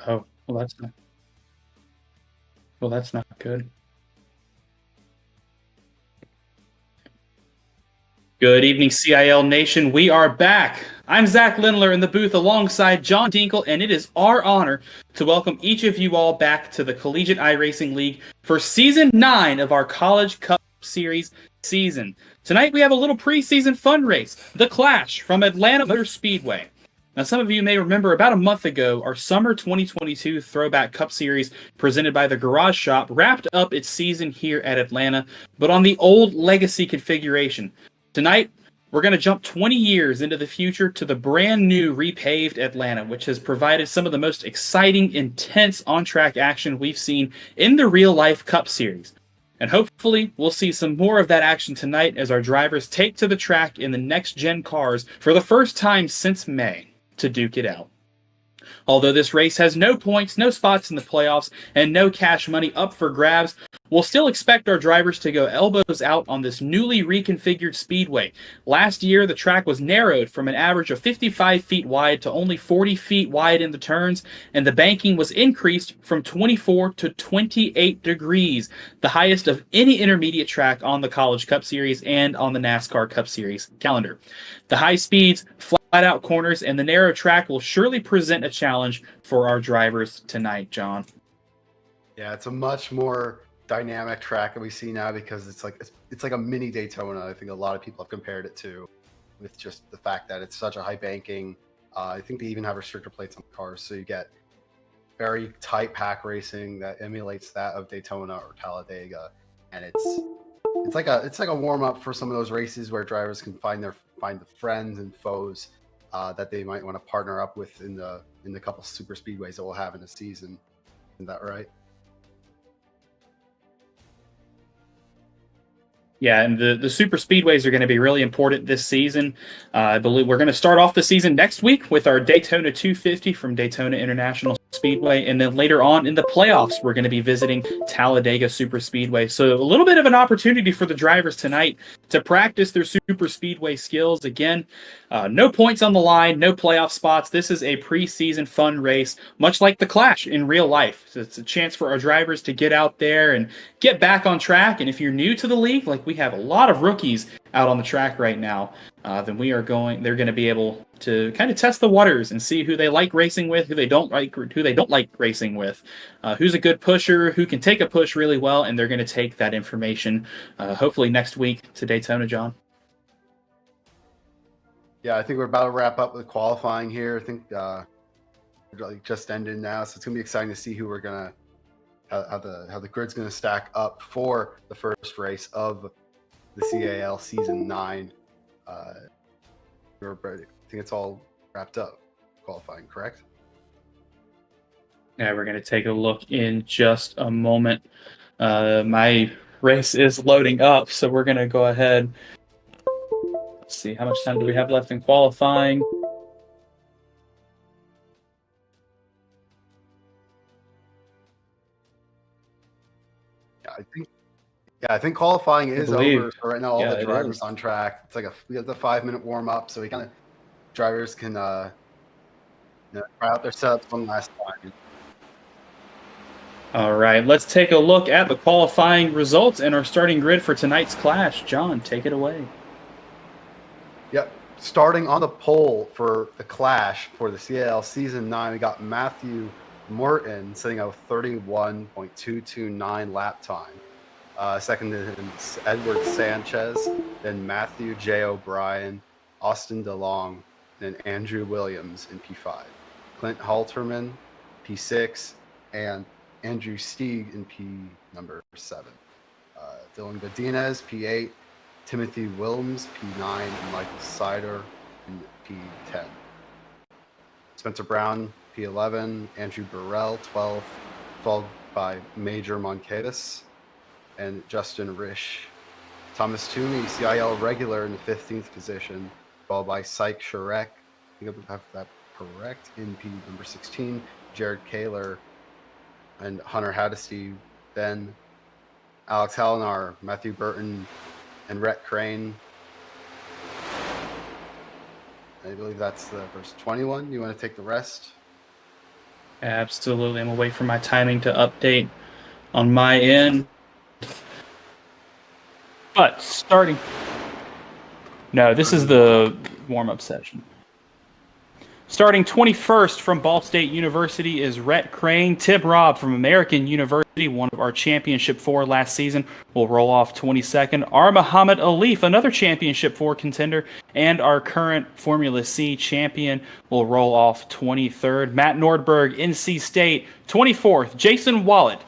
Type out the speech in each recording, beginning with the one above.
Oh, well, that's not good. Good evening, CIL Nation. We are back. I'm Zach Lindler in the booth alongside John Dinkle, and it is our honor to welcome each of you all back to the Collegiate iRacing League for Season 9 of our College Cup Series season. Tonight we have a little preseason fun race, The Clash from Atlanta Motor Speedway. Now, some of you may remember about a month ago, our Summer 2022 Throwback Cup Series presented by the Garage Shop wrapped up its season here at Atlanta, but on the old legacy configuration. Tonight, we're going to jump 20 years into the future to the brand new repaved Atlanta, which has provided some of the most exciting, intense on track action we've seen in the real life Cup Series. And hopefully, we'll see some more of that action tonight as our drivers take to the track in the next gen cars for the first time since May to duke it out. Although this race has no points, no spots in the playoffs, and no cash money up for grabs, we'll still expect our drivers to go elbows out on this newly reconfigured speedway. Last year, the track was narrowed from an average of 55 feet wide to only 40 feet wide in the turns, and the banking was increased from 24 to 28 degrees, the highest of any intermediate track on the College Cup Series and on the NASCAR Cup Series calendar. The high speeds, flat out corners, and the narrow track will surely present a challenge for our drivers tonight, John. Yeah, it's a much more dynamic track that we see now because it's like a mini Daytona. I think a lot of people have compared it to, with just the fact that it's such a high banking. I think they even have restrictor plates on the cars, so you get very tight pack racing that emulates that of Daytona or Talladega, and it's like a warm up for some of those races where drivers can find the friends and foes that they might want to partner up with in the couple super speedways that we'll have in the season. Isn't that right? Yeah, and the super speedways are going to be really important this season. I believe we're going to start off the season next week with our Daytona 250 from Daytona International Speedway, and then later on in the playoffs, we're going to be visiting Talladega Super Speedway. So a little bit of an opportunity for the drivers tonight to practice their super speedway skills. Again, no points on the line, no playoff spots. This is a preseason fun race, much like the Clash in real life. So it's a chance for our drivers to get out there and get back on track. And if you're new to the league, like we have a lot of rookies out on the track right now, then they're going to be able to kind of test the waters and see who they like racing with, who they don't like racing with, who's a good pusher, who can take a push really well, and they're going to take that information hopefully next week to Daytona, John. Yeah, I think we're about to wrap up with qualifying here. I think just ended now, so it's gonna be exciting to see who we're gonna how the grid's gonna stack up for the first race of the CiL Season 9. I think it's all wrapped up qualifying, correct? Yeah, we're going to take a look in just a moment. My race is loading up, so we're going to go ahead. Let's see, how much time do we have left in qualifying? I think qualifying is over. So right now, all the it drivers is. on track. It's like we have the 5-minute warm up, so we kind of drivers can try out their setups one last time. All right, let's take a look at the qualifying results and our starting grid for tonight's clash. John, take it away. Yep. Starting on the pole for the Clash for the CiL Season 9, we got Matthew Morton sitting at 31.229 lap time. Second is Edward Sanchez, then Matthew J. O'Brien, Austin DeLong, and Andrew Williams in P5. Clint Halterman, P6, and Andrew Stieg in P number 7. Dylan Godinez, P8, Timothy Williams, P9, and Michael Sider in P10. Spencer Brown, P11, Andrew Burrell, 12, followed by Major Monquedas, and Justin Risch. Thomas Toomey, CiL regular in the 15th position, followed by Syke Sharek, I think I have that correct, in P number 16, Jared Kaler, and Hunter Haddesty, then Alex Hallinar, Matthew Burton, and Rhett Crane. I believe that's the first 21. You want to take the rest? Absolutely. I'm going to wait for my timing to update on my end. But starting... No, this is the warm-up session. Starting 21st from Ball State University is Rhett Crane. Tib Robb from American University, one of our Championship 4 last season, will roll off 22nd. R. Muhammad Alif, another Championship 4 contender, and our current Formula C champion, will roll off 23rd. Matt Nordberg, NC State, 24th. Jason Wallet,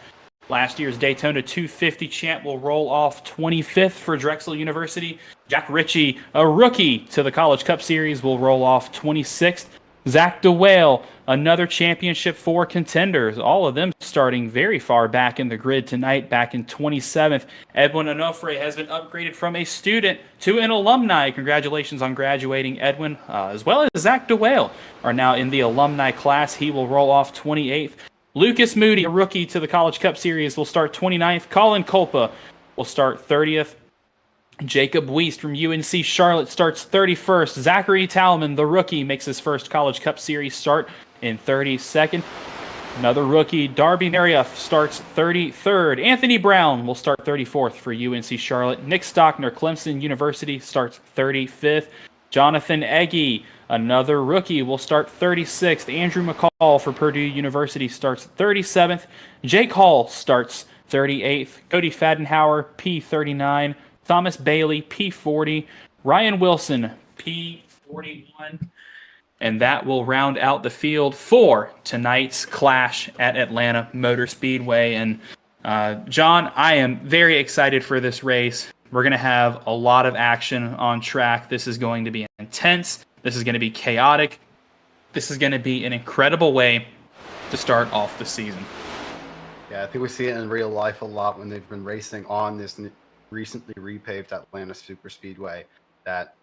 last year's Daytona 250 champ, will roll off 25th for Drexel University. Jack Ritchie, a rookie to the College Cup Series, will roll off 26th. Zach DeWale, another Championship 4 contenders, all of them starting very far back in the grid tonight, back in 27th. Edwin Onofre has been upgraded from a student to an alumni. Congratulations on graduating, Edwin. As well as Zach DeWale are now in the alumni class. He will roll off 28th. Lucas Moody, a rookie to the College Cup Series, will start 29th. Colin Culpa will start 30th. Jacob Wiest from UNC Charlotte starts 31st. Zachary Talman, the rookie, makes his first College Cup Series start in 32nd. Another rookie, Darby Marioff, starts 33rd. Anthony Brown will start 34th for UNC Charlotte. Nick Stockner, Clemson University, starts 35th. Jonathan Egge, another rookie, will start 36th. Andrew McCall for Purdue University starts 37th. Jake Hall starts 38th. Cody Fadenhauer, P39. Thomas Bailey, P40. Ryan Wilson, P41. And that will round out the field for tonight's clash at Atlanta Motor Speedway. And John, I am very excited for this race. We're going to have a lot of action on track. This is going to be intense. This is going to be chaotic. This is going to be an incredible way to start off the season. Yeah, I think we see it in real life a lot when they've been racing on this recently repaved Atlanta Super Speedway. That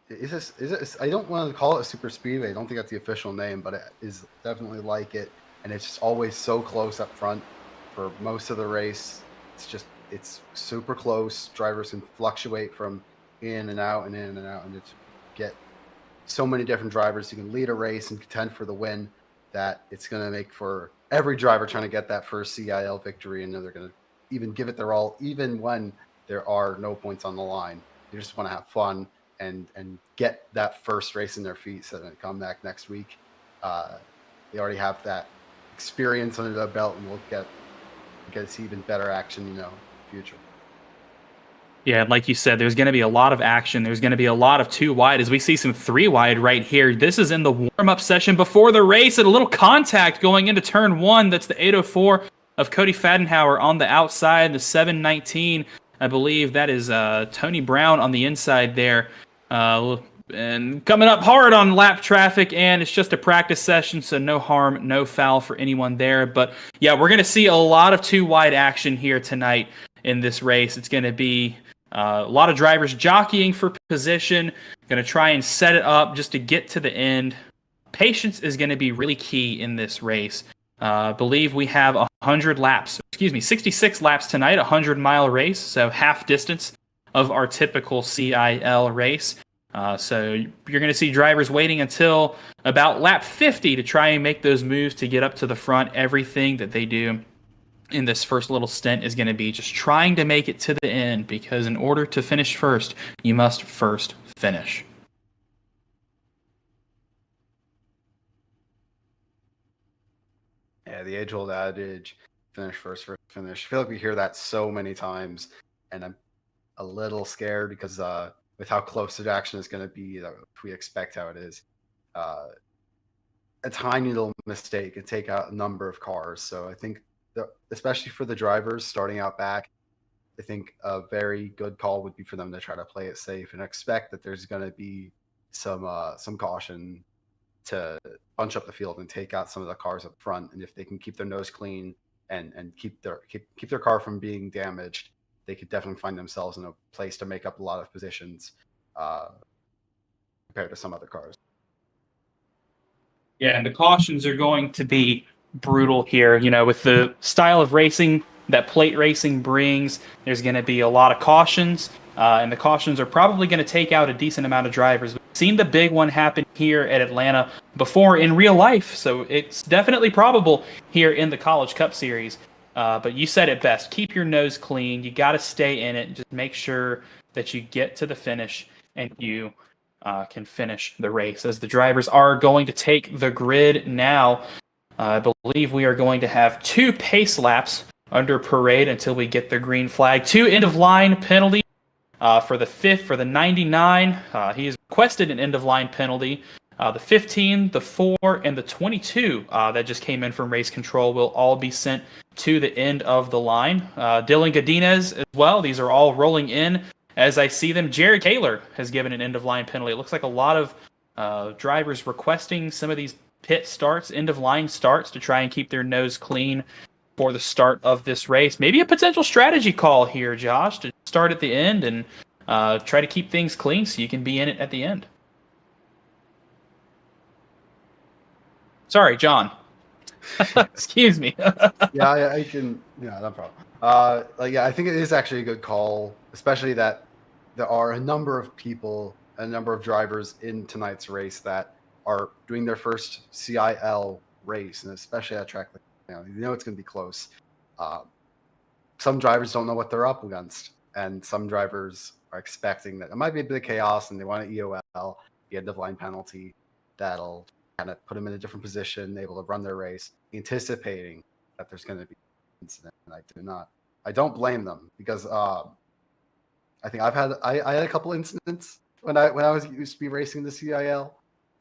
is I don't want to call it a super speedway. I don't think that's the official name, but it is definitely like it. And it's just always so close up front for most of the race. It's super close. Drivers can fluctuate from in and out and in and out, and it's get so many different drivers who can lead a race and contend for the win that it's going to make for every driver trying to get that first CiL victory, and they're going to even give it their all, even when there are no points on the line. They just want to have fun and get that first race in their feet so that they come back next week. They already have that experience under their belt, and we'll get even better action, in the future. Yeah, like you said, there's going to be a lot of action. There's going to be a lot of 2 wide as we see some 3 wide right here. This is in the warm-up session before the race, and a little contact going into turn 1. That's the 804 of Cody Fadenhauer on the outside, the 719. I believe that is Tony Brown on the inside there. And coming up hard on lap traffic, and it's just a practice session, so no harm, no foul for anyone there. But yeah, we're going to see a lot of 2 wide action here tonight in this race. It's going to be a lot of drivers jockeying for position, going to try and set it up just to get to the end. Patience is going to be really key in this race. I believe we have 66 laps tonight, a 100-mile race, so half distance of our typical CiL race. So you're going to see drivers waiting until about lap 50 to try and make those moves to get up to the front. Everything that they do in this first little stint is going to be just trying to make it to the end, because in order to finish first, you must first finish. Yeah, the age-old adage, finish first finish. I feel like we hear that so many times, and I'm a little scared because with how close the action is going to be, if we expect how it is, a tiny little mistake can take out a number of cars. So I think, especially for the drivers starting out back, I think a very good call would be for them to try to play it safe and expect that there's going to be some caution to bunch up the field and take out some of the cars up front. And if they can keep their nose clean and keep their car from being damaged, they could definitely find themselves in a place to make up a lot of positions compared to some other cars. Yeah, and the cautions are going to be brutal here. With the style of racing that plate racing brings, there's going to be a lot of cautions, and the cautions are probably going to take out a decent amount of drivers. seen the big one happen here at Atlanta before in real life, so it's definitely probable here in the College Cup Series. But you said it best. Keep your nose clean. You got to stay in it. Just make sure that you get to the finish and you can finish the race. As the drivers are going to take the grid now, I believe we are going to have 2 pace laps under parade until we get the green flag. 2 end-of-line penalties for the 5th, for the 99. He has requested an end-of-line penalty. The 15, the 4, and the 22 that just came in from race control will all be sent to the end of the line. Dylan Godinez as well. These are all rolling in as I see them. Jared Taylor has given an end-of-line penalty. It looks like a lot of drivers requesting some of these pit starts, end-of-line starts, to try and keep their nose clean for the start of this race. Maybe a potential strategy call here, Josh, to start at the end and try to keep things clean so you can be in it at the end. Sorry, John. Excuse me. Yeah, I can. Yeah, no problem. I think it is actually a good call, especially that there are a number of people, a number of drivers in tonight's race that are doing their first CiL race, and especially at a track like, you know it's going to be close. Some drivers don't know what they're up against, and some drivers are expecting that it might be a bit of chaos, and they want an EOL, the end of line penalty, that'll kind of put them in a different position, able to run their race, anticipating that there's going to be an incident. And I don't blame them, because I think I had a couple incidents when I was used to be racing the CiL.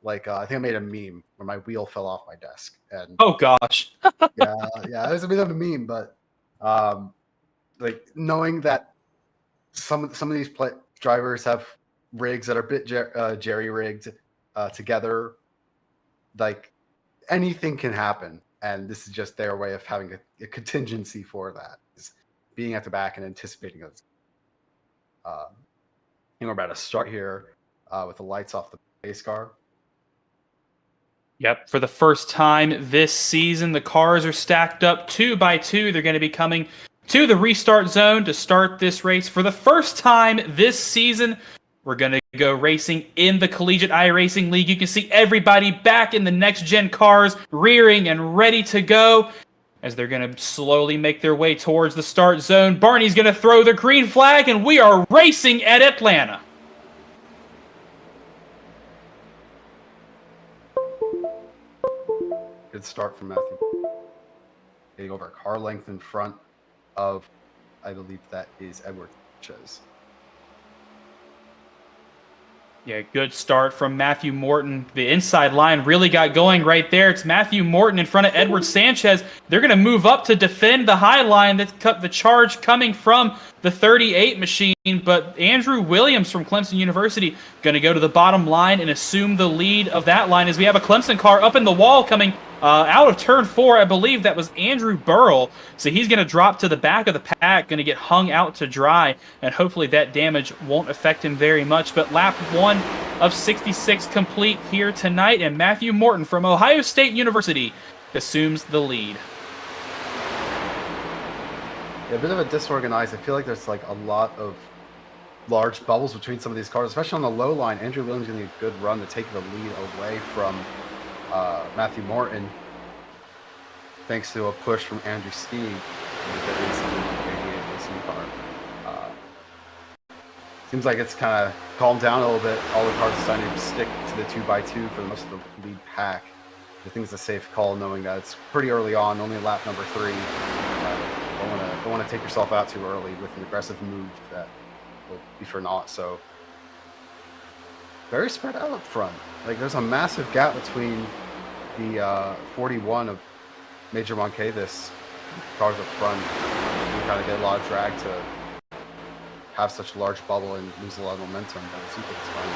Like I think I made a meme where my wheel fell off my desk, and Oh gosh. yeah, it was a bit of a meme, but like knowing that some of these drivers have rigs that are a bit jerry rigged together, like anything can happen, and this is just their way of having a contingency for that, is being at the back and anticipating it. We're about to start here with the lights off the pace car. Yep, for the first time this season, the cars are stacked up 2 by 2. They're going to be coming to the restart zone to start this race. For the first time this season, we're going to go racing in the Collegiate iRacing League. You can see everybody back in the next-gen cars, rearing and ready to go, as they're going to slowly make their way towards the start zone. Barney's going to throw the green flag, and we are racing at Atlanta. Good start from Matthew. Getting over a car length in front of, I believe that is Edward Sanchez. Yeah, good start from Matthew Morton. The inside line really got going right there. It's Matthew Morton in front of Edward Sanchez. They're going to move up to defend the high line. That's the charge coming from the 38 machine. But Andrew Williams from Clemson University going to go to the bottom line and assume the lead of that line, as we have a Clemson car up in the wall coming out of turn 4. I believe that was Andrew Burrell. So he's going to drop to the back of the pack, going to get hung out to dry, and hopefully that damage won't affect him very much. But lap 1 of 66 complete here tonight, and Matthew Morton from Ohio State University assumes the lead. Yeah, a bit of a disorganized. I feel like there's like a lot of large bubbles between some of these cars, especially on the low line. Andrew Williams going to get a good run to take the lead away from Matthew Morton, thanks to a push from Andrew Steig. Seems like it's kind of calmed down a little bit. All the cars are starting to stick to the 2x2 for most of the lead pack. I think it's a safe call, knowing that it's pretty early on, only lap number 3. Don't want to take yourself out too early with an aggressive move that will be for naught. So very spread out up front. Like there's a massive gap between the 41 of Major Moncavis cars up front. You kind of get a lot of drag to have such a large bubble and lose a lot of momentum, but it seems like it's fine.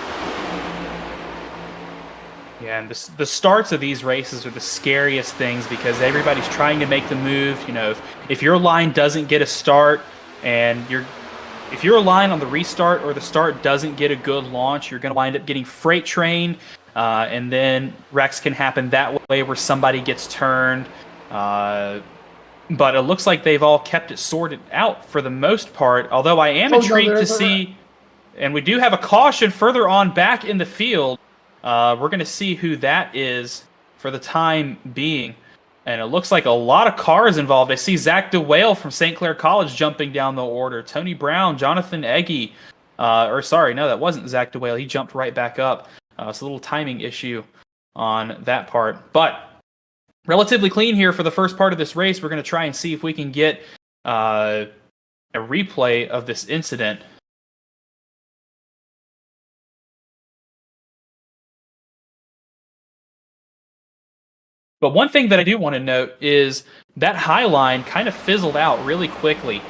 Yeah, and the starts of these races are the scariest things, because everybody's trying to make the move. You know, if your line doesn't get a start, and if your line on the restart or the start doesn't get a good launch, you're going to wind up getting freight trained, and then wrecks can happen that way, where somebody gets turned. But it looks like they've all kept it sorted out for the most part. Although I am intrigued to see And we do have a caution further on back in the field. We're going to see who that is for the time being. And it looks like a lot of cars involved. I see Zach DeWale from St. Clair College jumping down the order. Tony Brown, Jonathan Eggy. That wasn't Zach DeWale. He jumped right back up. It's a little timing issue on that part. But relatively clean here for the first part of this race. We're going to try and see if we can get a replay of this incident. But one thing that I do want to note is that high line kind of fizzled out really quickly.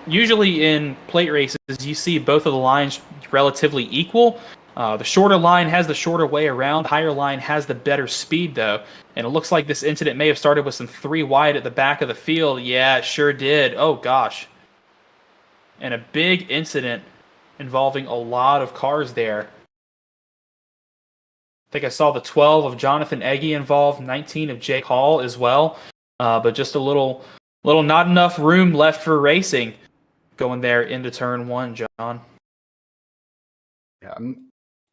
Usually in plate races, you see both of the lines relatively equal. The shorter line has the shorter way around. The higher line has the better speed, though. And it looks like this incident may have started with some 3 wide at the back of the field. Yeah, it sure did. Oh, gosh. And a big incident involving a lot of cars there. I think I saw the 12 of Jonathan Eggy involved, 19 of Jake Hall as well. But just a little not enough room left for racing going there into turn 1, John. Yeah,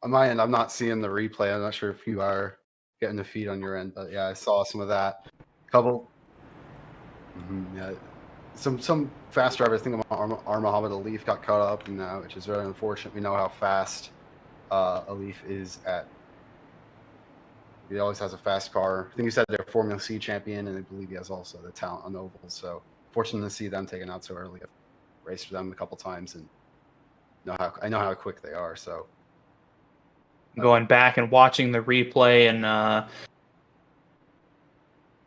on my end, I'm not seeing the replay. I'm not sure if you are getting the feed on your end, but yeah, I saw some of that. Yeah, some fast drivers. I think Muhammad Alif got caught up in that, which is very unfortunate. We know how fast Alif is at. He always has a fast car. I think he said they're Formula C champion, and I believe he has also the talent on the oval. So fortunate to see them taken out so early. I've raced for them a couple times, and I know how quick they are. So going back and watching the replay, and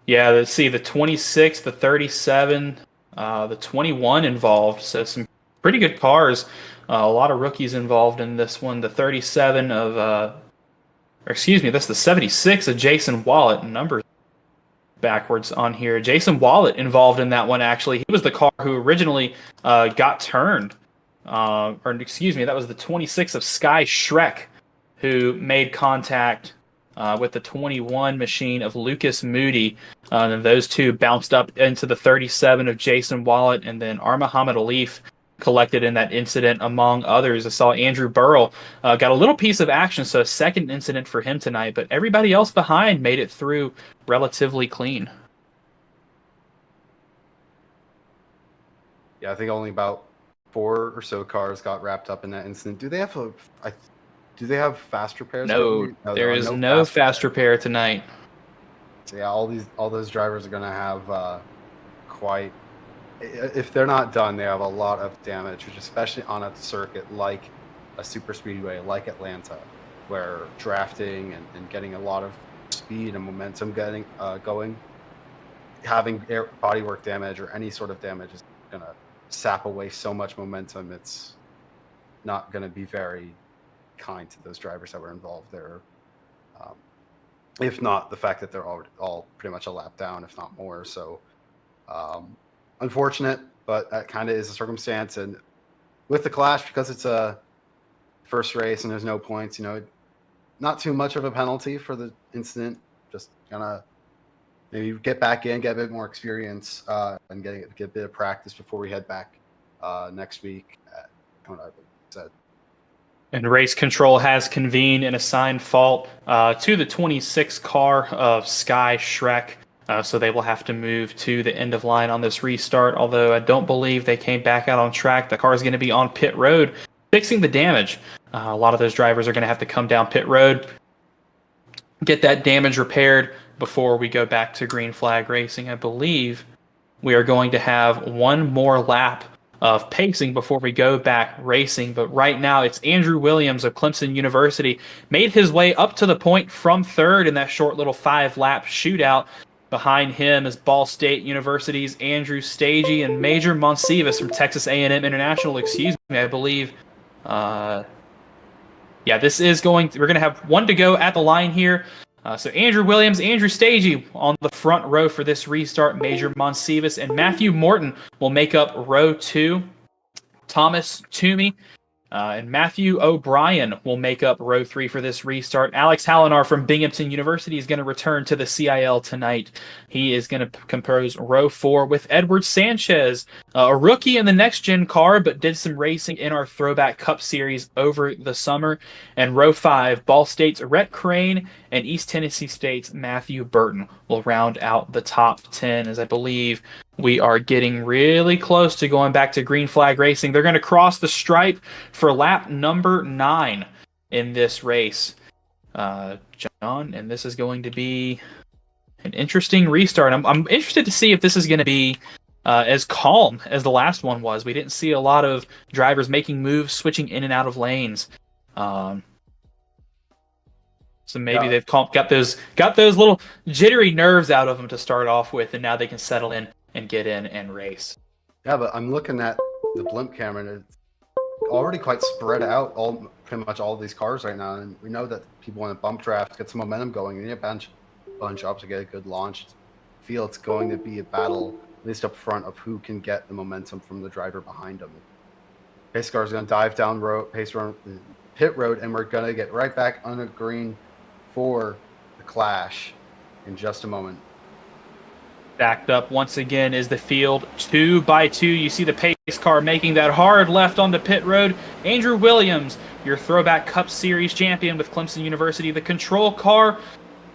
let's see, the 26, the 37, the 21 involved. So some pretty good cars. A lot of rookies involved in this one. The 37 of that's the 76 of Jason Wallet. Numbers backwards on here. Jason Wallet involved in that one, actually. He was the car who originally got turned. That was the 26 of Sky Shrek, who made contact with the 21 machine of Lucas Moody. And those two bounced up into the 37 of Jason Wallet, and then Muhammad Alif collected in that incident, among others. I saw Andrew Burrell got a little piece of action, so a second incident for him tonight, but everybody else behind made it through relatively clean. Yeah, I think only about 4 or so cars got wrapped up in that incident. Do they have fast repairs? No, there is no fast repair tonight. So yeah, all those drivers are going to have quite. If they're not done, they have a lot of damage, which especially on a circuit like a super speedway, like Atlanta, where drafting and getting a lot of speed and momentum going, having bodywork damage or any sort of damage is going to sap away so much momentum. It's not going to be very kind to those drivers that were involved there. If not the fact that they're all pretty much a lap down, if not more. So unfortunate, but that kind of is a circumstance. And with the clash, because it's a first race and there's no points, not too much of a penalty for the incident. Just gonna maybe get back in, get a bit more experience, and get a bit of practice before we head back next week. And race control has convened and assigned fault to the 26 car of Sky Shrek. So they will have to move to the end of line on this restart, although I don't believe they came back out on track. The car is going to be on pit road fixing the damage. A lot of those drivers are going to have to come down pit road, get that damage repaired before we go back to green flag racing. I believe we are going to have one more lap of pacing before we go back racing. But right now it's Andrew Williams of Clemson University, made his way up to the point from third in that short little 5-lap shootout. Behind him is Ball State University's Andrew Stagey and Major Monsivas from Texas A&M International, I believe. We're going to have one to go at the line here. So Andrew Williams, Andrew Stagey on the front row for this restart. Major Monsivas and Matthew Morton will make up row 2. Thomas Toomey And Matthew O'Brien will make up row 3 for this restart. Alex Hallinar from Binghamton University is going to return to the CIL tonight. He is going to compose row 4 with Edward Sanchez, a rookie in the next-gen car, but did some racing in our Throwback Cup Series over the summer. And row 5, Ball State's Rhett Crane and East Tennessee State's Matthew Burton will round out the top 10, as I believe we are getting really close to going back to green flag racing. They're going to cross the stripe for lap number 9 in this race, John, and this is going to be an interesting restart. I'm interested to see if this is going to be as calm as the last one was. We didn't see a lot of drivers making moves, switching in and out of lanes. So maybe they've got those little jittery nerves out of them to start off with, and now they can settle in and get in and race. Yeah, but I'm looking at the blimp camera, and it's already quite spread out, pretty much all of these cars right now. And we know that people want to bump draft, get some momentum going, and you need a bunch up to get a good launch. I feel it's going to be a battle, at least up front, of who can get the momentum from the driver behind them. Pace car is going to dive down pit road, and we're going to get right back on the green for the clash in just a moment. Backed up once again is the field, 2 by 2. You see the pace car making that hard left onto pit road. Andrew Williams, your Throwback Cup Series champion with Clemson University. The control car,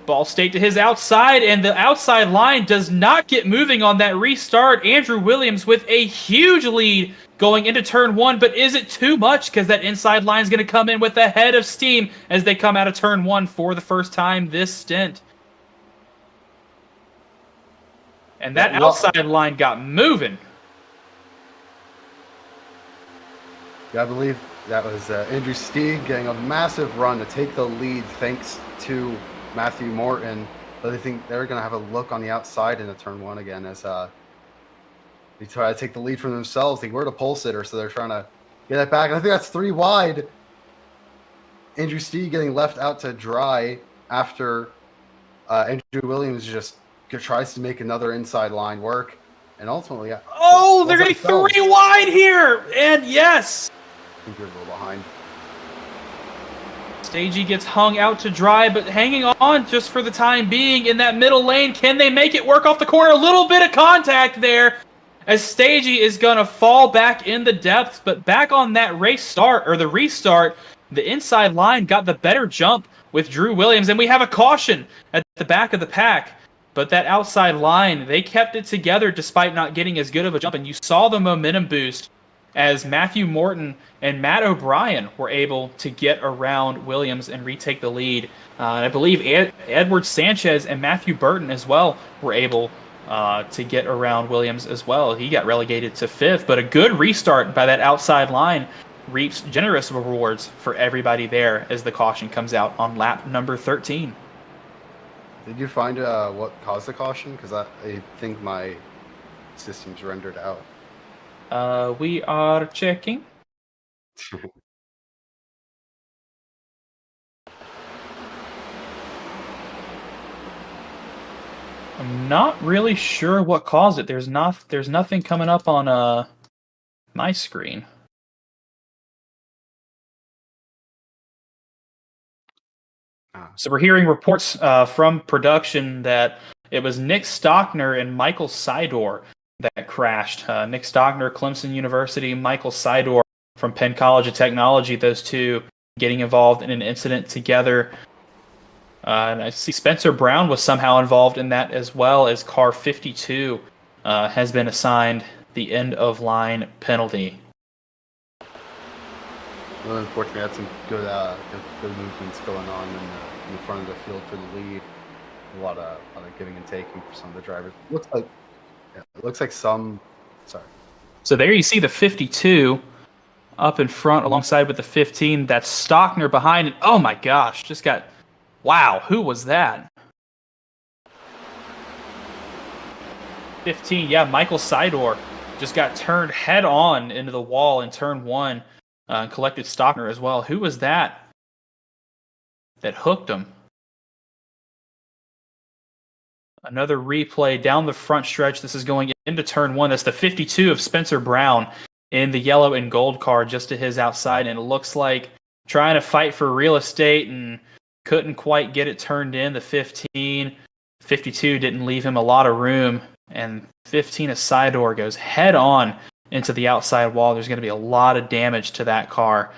Ball State to his outside, and the outside line does not get moving on that restart. Andrew Williams with a huge lead going into turn 1, but is it too much? Because that inside line is going to come in with a head of steam as they come out of turn 1 for the first time this stint. And that outside line got moving. Yeah, I believe that was Andrew Stieg getting a massive run to take the lead thanks to Matthew Morton. But I think they're going to have a look on the outside into turn 1 again as they try to take the lead for themselves. They were the pole sitter, so they're trying to get it back. And I think that's 3 wide. Andrew Stieg getting left out to dry after Andrew Williams just tries to make another inside line work, and ultimately, they're getting 3 wide here, and yes, I think you're a little behind. Stagey gets hung out to dry, but hanging on just for the time being in that middle lane. Can they make it work off the corner? A little bit of contact there, as Stagey is gonna fall back in the depths, but back on that the restart, the inside line got the better jump with Drew Williams, and we have a caution at the back of the pack. But that outside line, they kept it together despite not getting as good of a jump. And you saw the momentum boost as Matthew Morton and Matt O'Brien were able to get around Williams and retake the lead. I believe Edward Sanchez and Matthew Burton as well were able to get around Williams as well. He got relegated to 5th, but a good restart by that outside line reaps generous rewards for everybody there as the caution comes out on lap number 13. Did you find what caused the caution? Because I think my system's rendered out. We are checking. I'm not really sure what caused it. There's nothing coming up on my screen. So we're hearing reports from production that it was Nick Stockner and Michael Sidor that crashed. Nick Stockner, Clemson University, Michael Sidor from Penn College of Technology, those two getting involved in an incident together. And I see Spencer Brown was somehow involved in that as well, as car 52 has been assigned the end-of-line penalty. Well, unfortunately, had some good movements going on in the front of the field for the lead. A lot of giving and taking for some of the drivers. Looks like some. Sorry. So there you see the 52 up in front alongside with the 15. That's Stockner behind. And oh my gosh, just got. Wow, who was that? 15, yeah, Michael Sidor just got turned head on into the wall in turn 1. Collected Stockner as well. Who was that hooked him? Another replay down the front stretch. This is going into turn 1. That's the 52 of Spencer Brown. in the yellow and gold car just to his outside, and it looks like trying to fight for real estate and couldn't quite get it turned in. The 15, 52 didn't leave him a lot of room, and 15 Isidore goes head on into the outside wall. There's going to be a lot of damage to that car.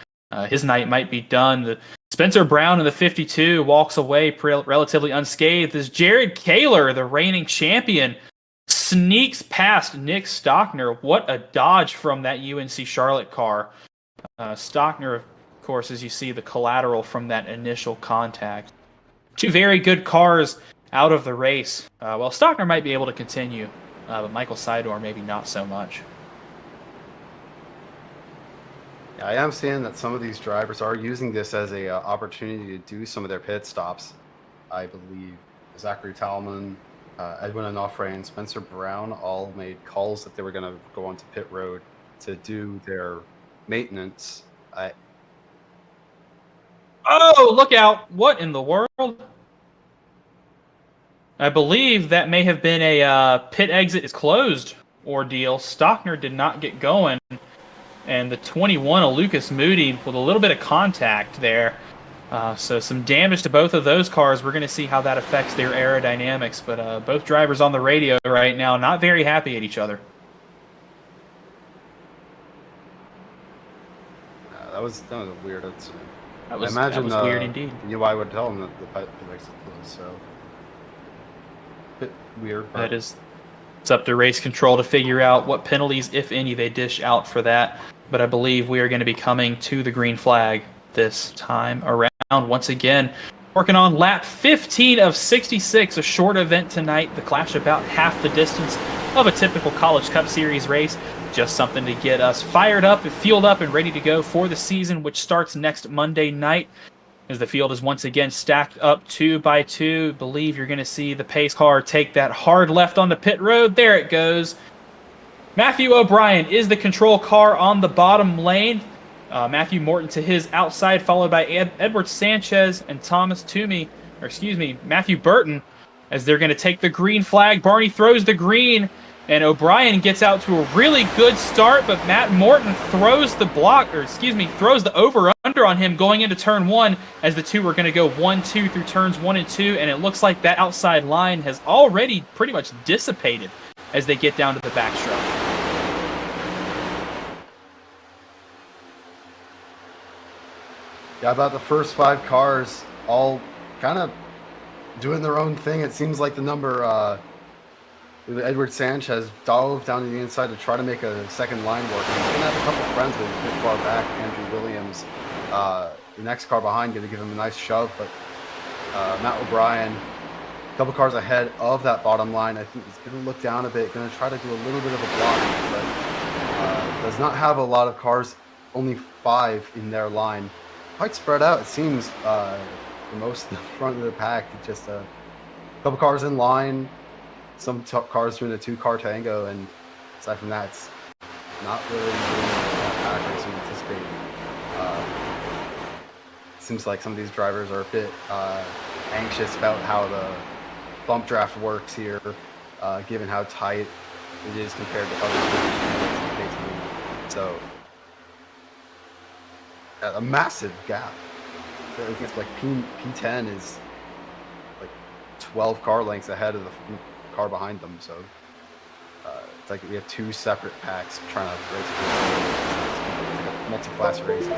His night might be done. The Spencer Brown in the 52 walks away relatively unscathed as Jared Kaler, the reigning champion, sneaks past Nick Stockner. What a dodge from that UNC Charlotte car. Stockner, of course, as you see, the collateral from that initial contact. Two very good cars out of the race. Well, Stockner might be able to continue, but Michael Sidor maybe not so much. Yeah, I am seeing that some of these drivers are using this as a opportunity to do some of their pit stops. I believe Zachary Talman, Edwin Onofre, and Spencer Brown all made calls that they were going to go onto pit road to do their maintenance. Oh, look out! What in the world? I believe that may have been a pit exit is closed ordeal. Stockner did not get going. And the 21 of Lucas Moody with a little bit of contact there. So some damage to both of those cars. We're going to see how that affects their aerodynamics. But both drivers on the radio right now not very happy at each other. That was a weird incident. That was weird indeed. I would tell them that the pit exit closed. So a bit weird. But it's up to race control to figure out what penalties, if any, they dish out for that. But I believe we are going to be coming to the green flag this time around. Once again, working on lap 15 of 66, a short event tonight. The Clash about half the distance of a typical College Cup Series race. Just something to get us fired up and fueled up and ready to go for the season, which starts next Monday night. As the field is once again stacked up 2 by 2. Believe you're going to see the pace car take that hard left on the pit road. There it goes. Matthew O'Brien is the control car on the bottom lane. Matthew Morton to his outside, followed by Edward Sanchez and Matthew Burton, as they're going to take the green flag. Barney throws the green, and O'Brien gets out to a really good start, but Matt Morton throws the over-under on him going into turn 1, as the two are going to go 1-2 through turns 1 and 2, and it looks like that outside line has already pretty much dissipated as they get down to the backstretch. Yeah, about the first 5 cars all kind of doing their own thing. It seems like the number Edward Sanchez dove down to the inside to try to make a second line work. He's going to have a couple of friends with a bit far back, Andrew Williams. The next car behind going to give him a nice shove, but Matt O'Brien, a couple cars ahead of that bottom line. I think he's going to look down a bit, going to try to do a little bit of a block, but does not have a lot of cars, only 5 in their line. Quite spread out, it seems, for most of the front of the pack. Just a couple cars in line, some cars doing a 2-car tango, and aside from that, it's not really doing that pack racing anticipated. Seems like some of these drivers are a bit anxious about how the bump draft works here, given how tight it is compared to other sports. So a massive gap. So I think it's like P10 is like 12 car lengths ahead of the car behind them. So it's like we have 2 separate packs trying to race for multi-class racing.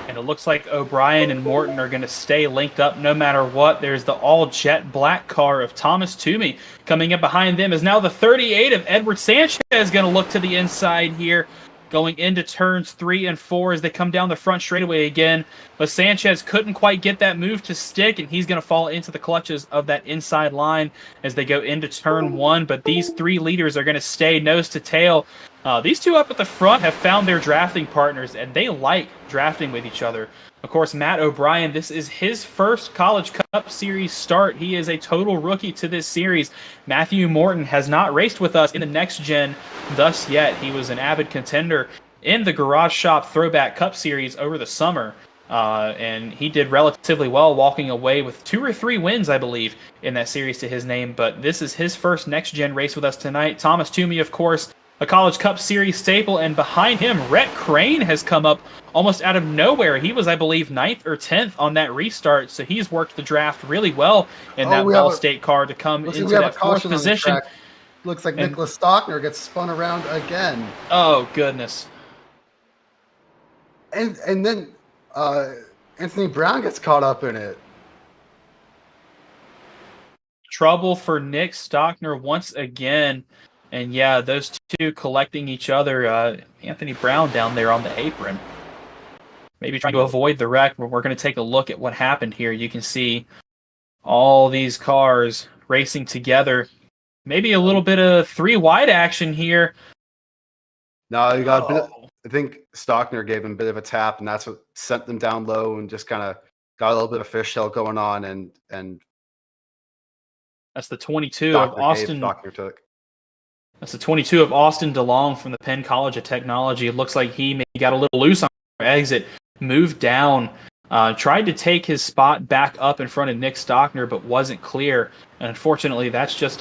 And it looks like O'Brien and Morton are going to stay linked up no matter what. There's the all-jet black car of Thomas Toomey. Coming in behind them is now the 38 of Edward Sanchez, going to look to the inside here, going into turns 3 and 4 as they come down the front straightaway again. But Sanchez couldn't quite get that move to stick, and he's going to fall into the clutches of that inside line as they go into turn 1. But these 3 leaders are going to stay nose to tail. These 2 up at the front have found their drafting partners, and they like drafting with each other. Of course, Matt O'Brien, this is his first College Cup Series start. He is a total rookie to this series. Matthew Morton has not raced with us in the next gen thus yet. He was an avid contender in the Garage Shop Throwback Cup Series over the summer. And he did relatively well, walking away with 2 or 3 wins, I believe, in that series to his name. But this is his first next-gen race with us tonight. Thomas Toomey, of course, a College Cup Series staple, and behind him, Rhett Crane has come up almost out of nowhere. He was, I believe, 9th or 10th on that restart, so he's worked the draft really well in that Ball State car to come looks into like we have that a 4th caution on the position. track. Looks like Nicholas Stockner gets spun around again. Oh, goodness. And then Anthony Brown gets caught up in it. Trouble for Nick Stockner once again. And yeah, those two collecting each other. Anthony Brown down there on the apron. Maybe trying to avoid the wreck, but we're going to take a look at what happened here. You can see all these cars racing together. Maybe a little bit of 3-wide action here. No, you got a bit. I think Stockner gave him a bit of a tap, and that's what sent them down low and just kind of got a little bit of fishtail going on. And that's the 22 of Austin. Stockner took. That's the 22 of Austin DeLong from the Penn College of Technology. It looks like he maybe got a little loose on the exit, moved down, tried to take his spot back up in front of Nick Stockner, but wasn't clear. And unfortunately, that's just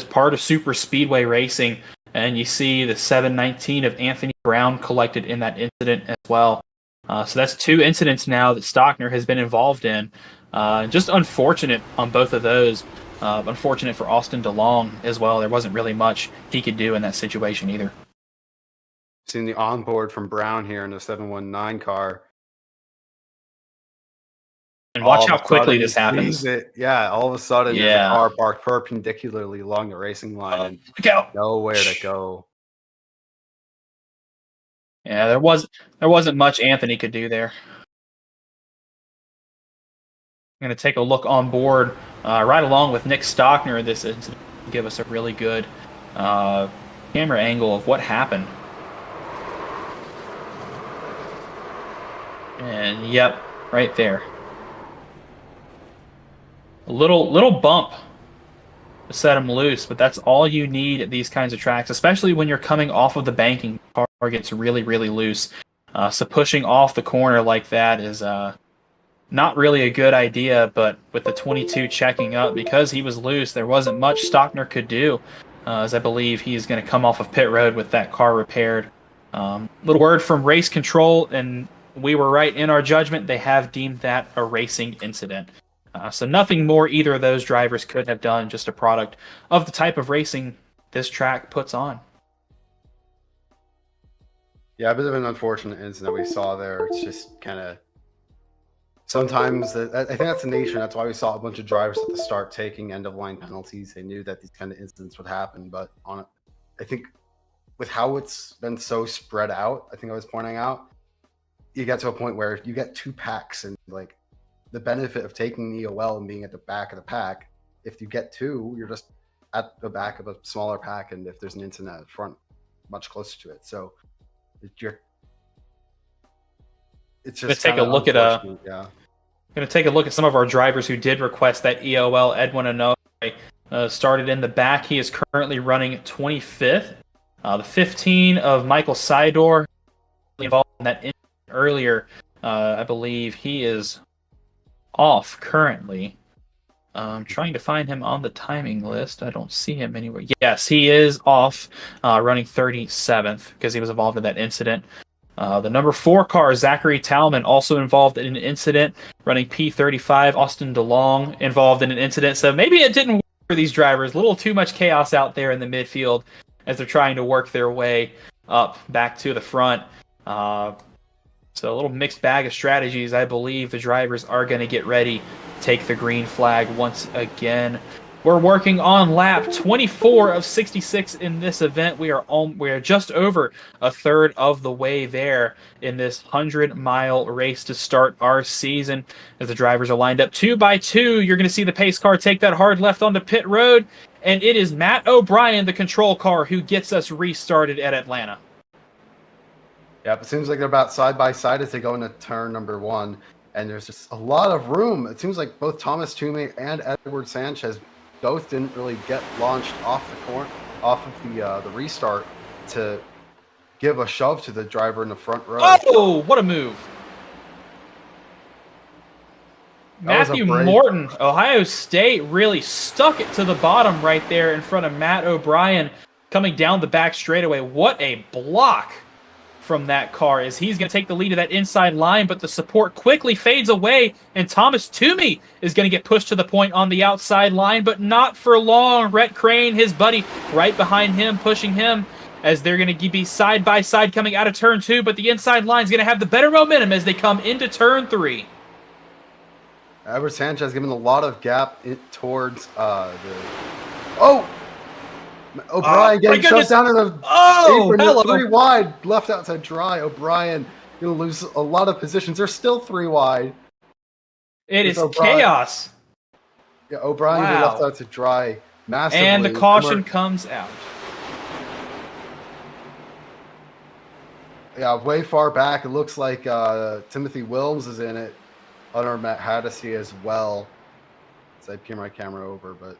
part of super speedway racing. And you see the 719 of Anthony Brown collected in that incident as well. So that's 2 incidents now that Stockner has been involved in. Just unfortunate on both of those. Unfortunate for Austin DeLong as well. There wasn't really much he could do in that situation either. Seeing the onboard from Brown here in the 719 car. And watch how quickly this happens. Yeah, all of a sudden, there's a car parked perpendicularly along the racing line and nowhere to go. Yeah, there wasn't much Anthony could do there. I'm going to take a look on board right along with Nick Stockner. This incident to give us a really good camera angle of what happened. And yep, right there. A little bump to set him loose, but that's all you need at these kinds of tracks, especially when you're coming off of the banking. The car gets really, really loose. So pushing off the corner like that is not really a good idea, but with the 22 checking up, because he was loose, there wasn't much Stockner could do, as I believe he's going to come off of pit road with that car repaired. Little word from race control, and we were right in our judgment. They have deemed that a racing incident. So nothing more either of those drivers could have done, just a product of the type of racing this track puts on. Yeah, a bit of an unfortunate incident we saw there. It's just kind of sometimes, I think that's the nature. That's why we saw a bunch of drivers at the start taking end-of-line penalties. They knew that these kind of incidents would happen, but I think with how it's been so spread out, I think I was pointing out, you get to a point where you get 2 packs and like the benefit of taking the EOL and being at the back of the pack, if you get 2, you're just at the back of a smaller pack, and if there's an incident at the front, much closer to it. So it's just take a look at going to take a look at some of our drivers who did request that EOL. Edwin Anoa'i started in the back. He is currently running 25th. The 15 of Michael Sidor involved in that earlier. I believe he is off currently. I'm trying to find him on the timing list. I don't see him anywhere. Yes, he is off, running 37th because he was involved in that incident. The number 4 car, Zachary Talman, also involved in an incident, running P35. Austin DeLong involved in an incident. So maybe it didn't work for these drivers. A little too much chaos out there in the midfield as they're trying to work their way up back to the front. So a little mixed bag of strategies. I believe the drivers are going to get ready to take the green flag once again. We're working on lap 24 of 66 in this event. We are just over a third of the way there in this 100-mile race to start our season. As the drivers are lined up 2 by 2, you're going to see the pace car take that hard left onto pit road, and it is Matt O'Brien, the control car, who gets us restarted at Atlanta. Yeah, it seems like they're about side by side as they go into turn number 1, and there's just a lot of room. It seems like both Thomas Toomey and Edward Sanchez both didn't really get launched off of the restart to give a shove to the driver in the front row. Oh, what a move! Matthew Morton, Ohio State, really stuck it to the bottom right there in front of Matt O'Brien. coming down the back straightaway. What a block from that car as he's going to take the lead of that inside line, but the support quickly fades away, and Thomas Toomey is going to get pushed to the point on the outside line, but not for long. Rhett Crane, his buddy, right behind him, pushing him as they're going to be side by side coming out of turn 2, but the inside line is going to have the better momentum as they come into turn 3. Edward Sanchez giving a lot of gap towards the... Oh! O'Brien getting shoved down in the apron. Hello. 3 wide, left out to dry. O'Brien going to lose a lot of positions. They're still 3 wide. It is chaos. Yeah, O'Brien left out to dry massively. And the caution comes out. Yeah, way far back. It looks like Timothy Wilms is in it. Under Matt Haddisy as well. So I peer my camera over, but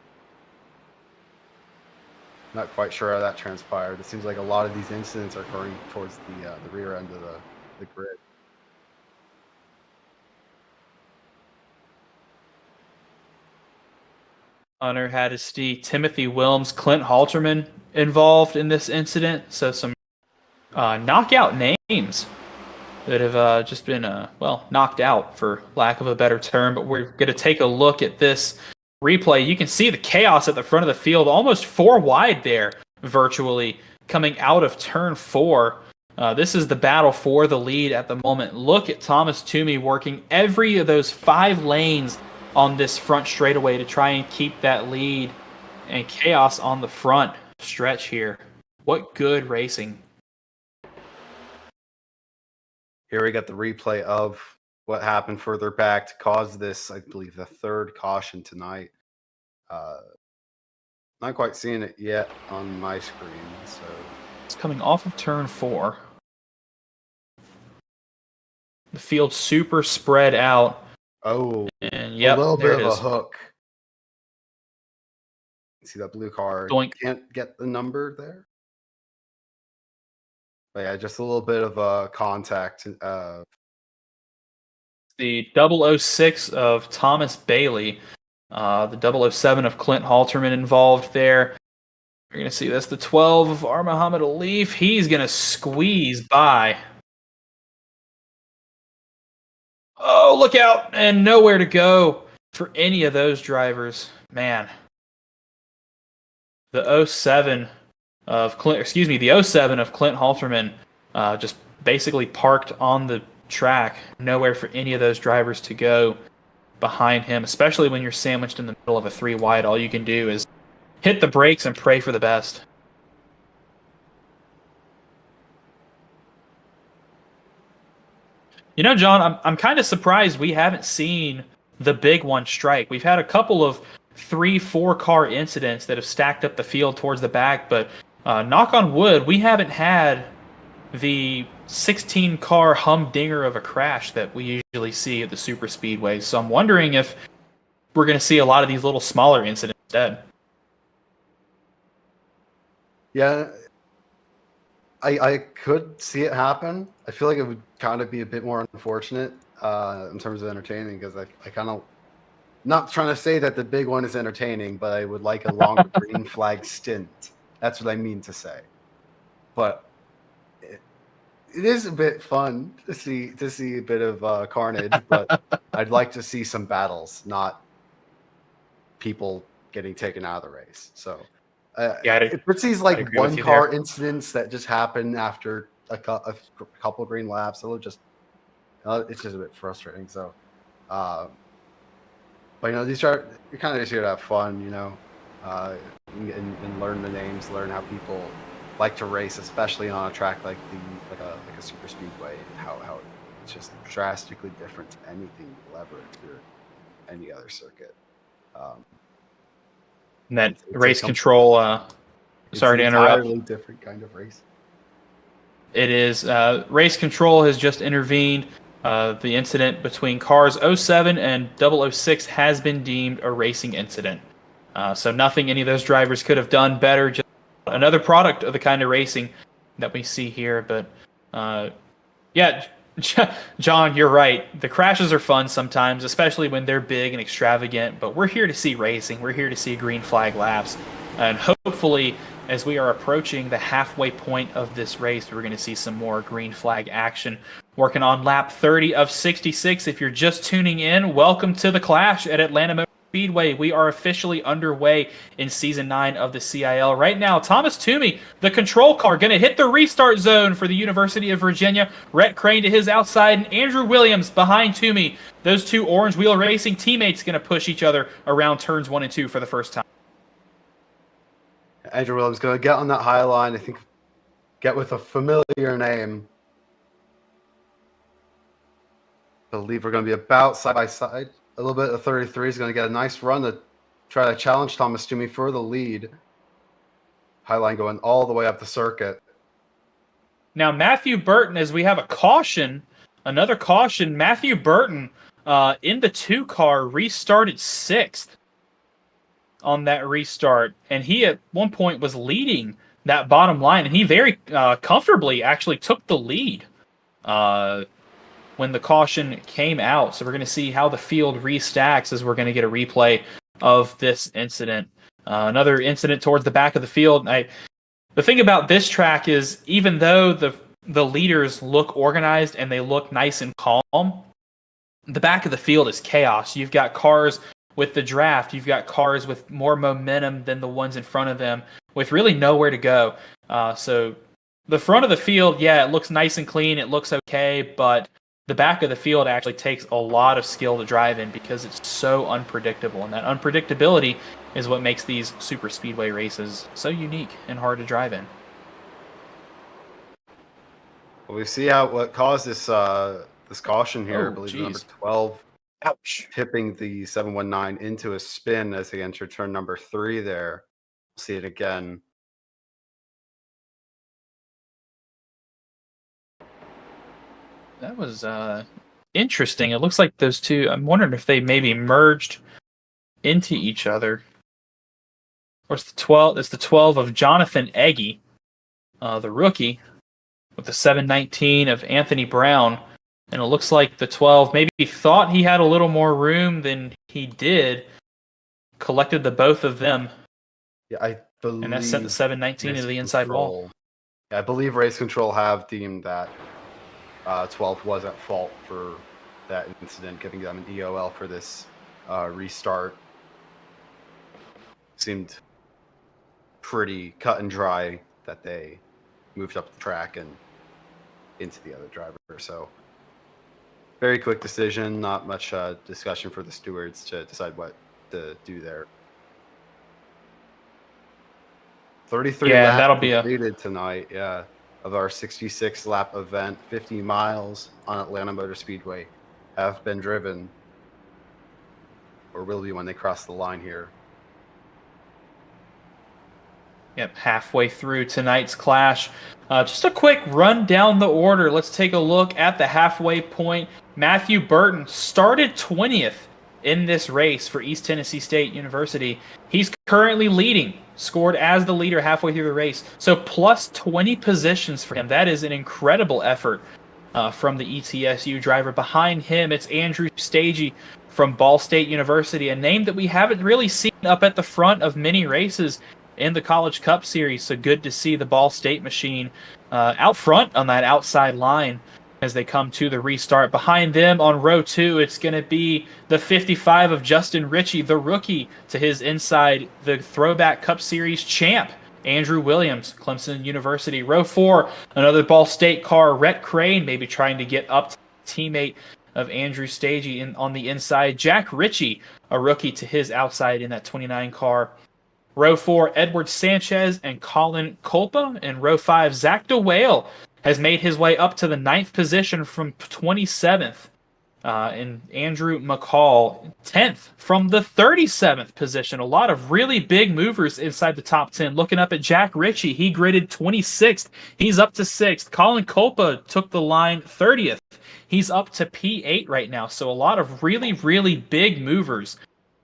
not quite sure how that transpired. It seems like a lot of these incidents are occurring towards the rear end of the grid. Hunter Haddisty, Timothy Wilms, Clint Halterman involved in this incident. So some knockout names that have just been, knocked out for lack of a better term. But we're going to take a look at this replay. You can see the chaos at the front of the field, almost 4 wide there, virtually, coming out of turn 4. This is the battle for the lead at the moment. Look at Thomas Toomey working every of those 5 lanes on this front straightaway to try and keep that lead, and chaos on the front stretch here. What good racing. Here we got the replay of what happened further back to cause this, I believe, the 3rd caution tonight. Not quite seeing it yet on my screen. So it's coming off of turn 4. The field super spread out. Oh, and yep, a little bit of a hook. See that blue car? Doink. Can't get the number there. But yeah, just a little bit of a contact. The 006 of Thomas Bailey, the 007 of Clint Halterman involved there. You're going to see that's the 12 of R. Muhammad Alif. He's going to squeeze by. Oh, look out! And nowhere to go for any of those drivers. Man. The 07 of Clint Halterman just basically parked on the track. Nowhere for any of those drivers to go behind him, especially when you're sandwiched in the middle of a 3 wide. All you can do is hit the brakes and pray for the best. You know, John, I'm kind of surprised we haven't seen the big one strike. We've had a couple of 3-4 car incidents that have stacked up the field towards the back, but knock on wood, we haven't had the 16 car humdinger of a crash that we usually see at the super speedways. So I'm wondering if we're going to see a lot of these little smaller incidents instead. Yeah, I could see it happen. I feel like it would kind of be a bit more unfortunate in terms of entertaining, because I kind of, not trying to say that the big one is entertaining, but I would like a longer green flag stint. That's what I mean to say. But it is a bit fun to see a bit of carnage, but I'd like to see some battles, not people getting taken out of the race. So if it's these like 1 car incidents that just happen after a couple green laps, it'll just it's just a bit frustrating. So but you're kind of just here to have fun, and learn the names, learn how people like to race, especially on a track like a super speedway, and how it's just drastically different to anything you'll ever experience any other circuit. And that race control. Sorry to interrupt. Entirely different kind of race. It is. Race control has just intervened. The incident between cars 07 and 006 has been deemed a racing incident. So nothing any of those drivers could have done better. Just another product of the kind of racing that we see here. But yeah, John, you're right. The crashes are fun sometimes, especially when they're big and extravagant. But we're here to see racing. We're here to see green flag laps. And hopefully, as we are approaching the halfway point of this race, we're going to see some more green flag action. Working on lap 30 of 66. If you're just tuning in, welcome to the Clash at Atlanta Motor Speedway. We are officially underway in Season 9 of the CiL. Right now, Thomas Toomey, the control car, going to hit the restart zone for the University of Virginia. Rhett Crane to his outside, and Andrew Williams behind Toomey. Those two Orange Wheel Racing teammates going to push each other around turns 1 and 2 for the first time. Andrew Williams going to get on that high line. I think get with a familiar name. I believe we're going to be about side by side. A little bit of 33 is going to get a nice run to try to challenge Thomas Toomey for the lead. High line going all the way up the circuit. Now, Matthew Burton, as we have a caution, another caution, Matthew Burton in the 2 car restarted 6th on that restart. And he at one point was leading that bottom line. And he very comfortably actually took the lead when the caution came out. So we're going to see how the field restacks as we're going to get a replay of this incident. Another incident towards the back of the field. The thing about this track is, even though the leaders look organized and they look nice and calm, the back of the field is chaos. You've got cars with the draft. You've got cars with more momentum than the ones in front of them, with really nowhere to go. So the front of the field, yeah, it looks nice and clean. It looks okay, but the back of the field actually takes a lot of skill to drive in because it's so unpredictable. And that unpredictability is what makes these super speedway races so unique and hard to drive in. Well, we see what caused this this caution here. I believe number 12 tipping the 719 into a spin as they enter turn number 3 there. We'll see it again. That was interesting. It looks like those two, I'm wondering if they maybe merged into each other. Or it's the 12 of Jonathan Eggy, the rookie, with the 719 of Anthony Brown. And it looks like the 12 maybe thought he had a little more room than he did. Collected the both of them. Yeah, I believe. And that sent the 719 into the inside wall. Yeah, I believe Race Control have deemed that 12 was at fault for that incident, giving them an EOL for this restart. Seemed pretty cut and dry that they moved up the track and into the other driver. So very quick decision, not much discussion for the stewards to decide what to do there. 33 laps that'll be completed tonight, of our 66 lap event. 50 miles on Atlanta Motor Speedway have been driven, or will be when they cross the line here. Yep, halfway through tonight's clash. Just a quick run down the order. Let's take a look at the halfway point. Matthew Burton started 20th in this race for East Tennessee State University. He's currently leading, scored as the leader halfway through the race. So plus 20 positions for him. That is an incredible effort from the ETSU driver. Behind him, it's Andrew Stagey from Ball State University, a name that we haven't really seen up at the front of many races in the College Cup Series. So good to see the Ball State machine out front on that outside line as they come to the restart. Behind them on row 2, it's going to be the 55 of Justin Ritchie, the rookie, to his inside, the Throwback Cup Series champ, Andrew Williams, Clemson University. Row 4, another Ball State car, Rhett Crane, maybe trying to get up to teammate of Andrew Stagey on the inside. Jack Ritchie, a rookie, to his outside in that 29 car. Row 4, Edward Sanchez and Colin Kolpa. And row 5, Zach DeWale has made his way up to the 9th position from 27th. And Andrew McCall, 10th from the 37th position. A lot of really big movers inside the top 10. Looking up at Jack Ritchie, he gridded 26th. He's up to 6th. Colin Kolpa took the line 30th. He's up to P8 right now. So a lot of really, really big movers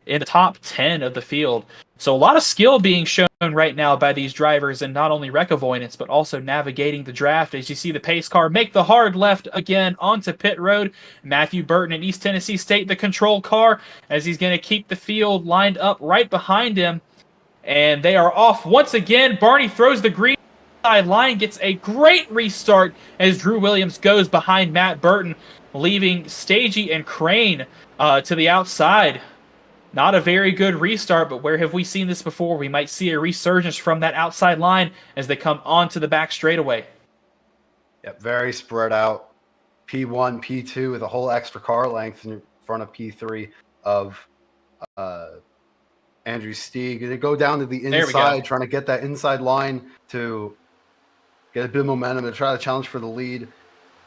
in the top 10 of the field. So a lot of skill being shown right now by these drivers, and not only wreck avoidance, but also navigating the draft. As you see the pace car make the hard left again onto pit road. Matthew Burton at East Tennessee State, the control car, as he's going to keep the field lined up right behind him. And they are off once again. Barney throws the green side line, gets a great restart as Drew Williams goes behind Matt Burton, leaving Stagey and Crane to the outside. Not a very good restart, but where have we seen this before? We might see a resurgence from that outside line as they come onto the back straightaway. Yep, very spread out. P1, P2 with a whole extra car length in front of P3 of Andrew Stieg. They go down to the inside, trying to get that inside line to get a bit of momentum and try to challenge for the lead.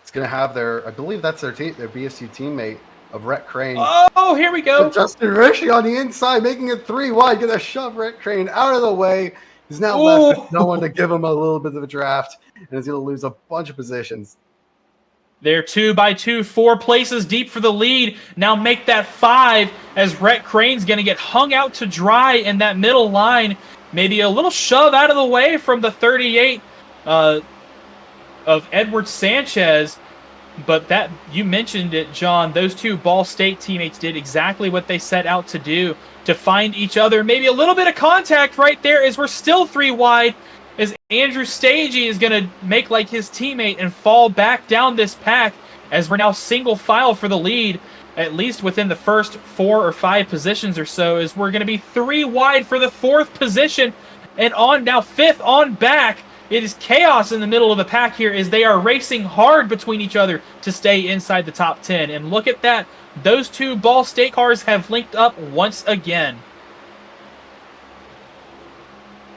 It's going to have I believe that's their BSU teammate of Rhett Crane. Oh, here we go. Justin Ritchie on the inside, making it 3 wide. Going to shove Rhett Crane out of the way. He's now left with no one to give him a little bit of a draft, and he's going to lose a bunch of positions. They're 2x2, 4 places deep for the lead. Now make that 5 as Rhett Crane's going to get hung out to dry in that middle line. Maybe a little shove out of the way from the 38 of Edward Sanchez. But that, you mentioned it, John, those two Ball State teammates did exactly what they set out to do, to find each other. Maybe a little bit of contact right there as we're still 3 wide, as Andrew Stagey is going to make like his teammate and fall back down this pack as we're now single file for the lead, at least within the first 4 or 5 positions or so, as we're going to be 3 wide for the 4th position, and on now 5th on back. It is chaos in the middle of the pack here as they are racing hard between each other to stay inside the top 10. And look at that. Those two Ball State cars have linked up once again.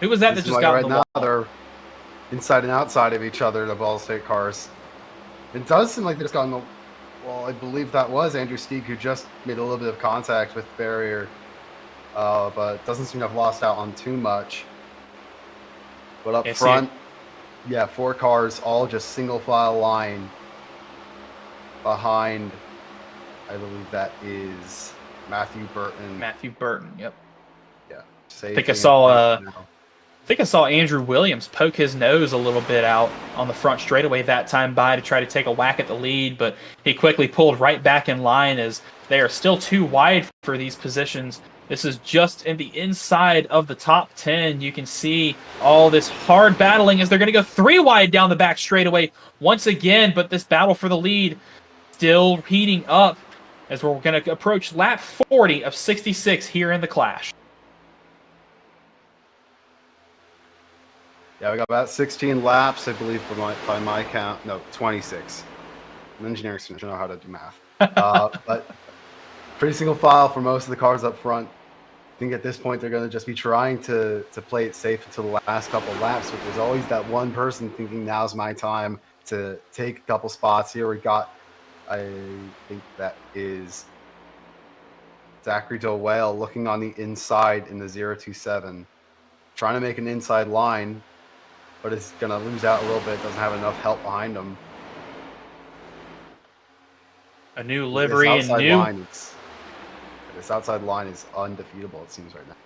Who was that that just got right in the now? wall? They're inside and outside of each other, the Ball State cars. It does seem like they just got in the wall. I believe that was Andrew Stieg who just made a little bit of contact with the barrier, but doesn't seem to have lost out on too much. But up front, yeah, 4 cars, all just single file line behind, I believe that is Matthew Burton. Matthew Burton, yep. Yeah. I think I saw Andrew Williams poke his nose a little bit out on the front straightaway that time by to try to take a whack at the lead, but he quickly pulled right back in line as they are still 2 wide for these positions. This is just in the inside of the top 10. You can see all this hard battling as they're going to go 3 wide down the back straightaway once again, but this battle for the lead still heating up as we're going to approach lap 40 of 66 here in the Clash. Yeah, we got about 16 laps, I believe, by my count. No, 26. I'm an engineering student. I don't know how to do math. But pretty single file for most of the cars up front. I think at this point they're going to just be trying to play it safe until the last couple of laps, but there's always that one person thinking now's my time to take a couple spots. Here we got, I think that is Zachary Dowell looking on the inside in the 027, trying to make an inside line, but is going to lose out a little bit, doesn't have enough help behind him. A new livery and new... This outside line is undefeatable, it seems right now.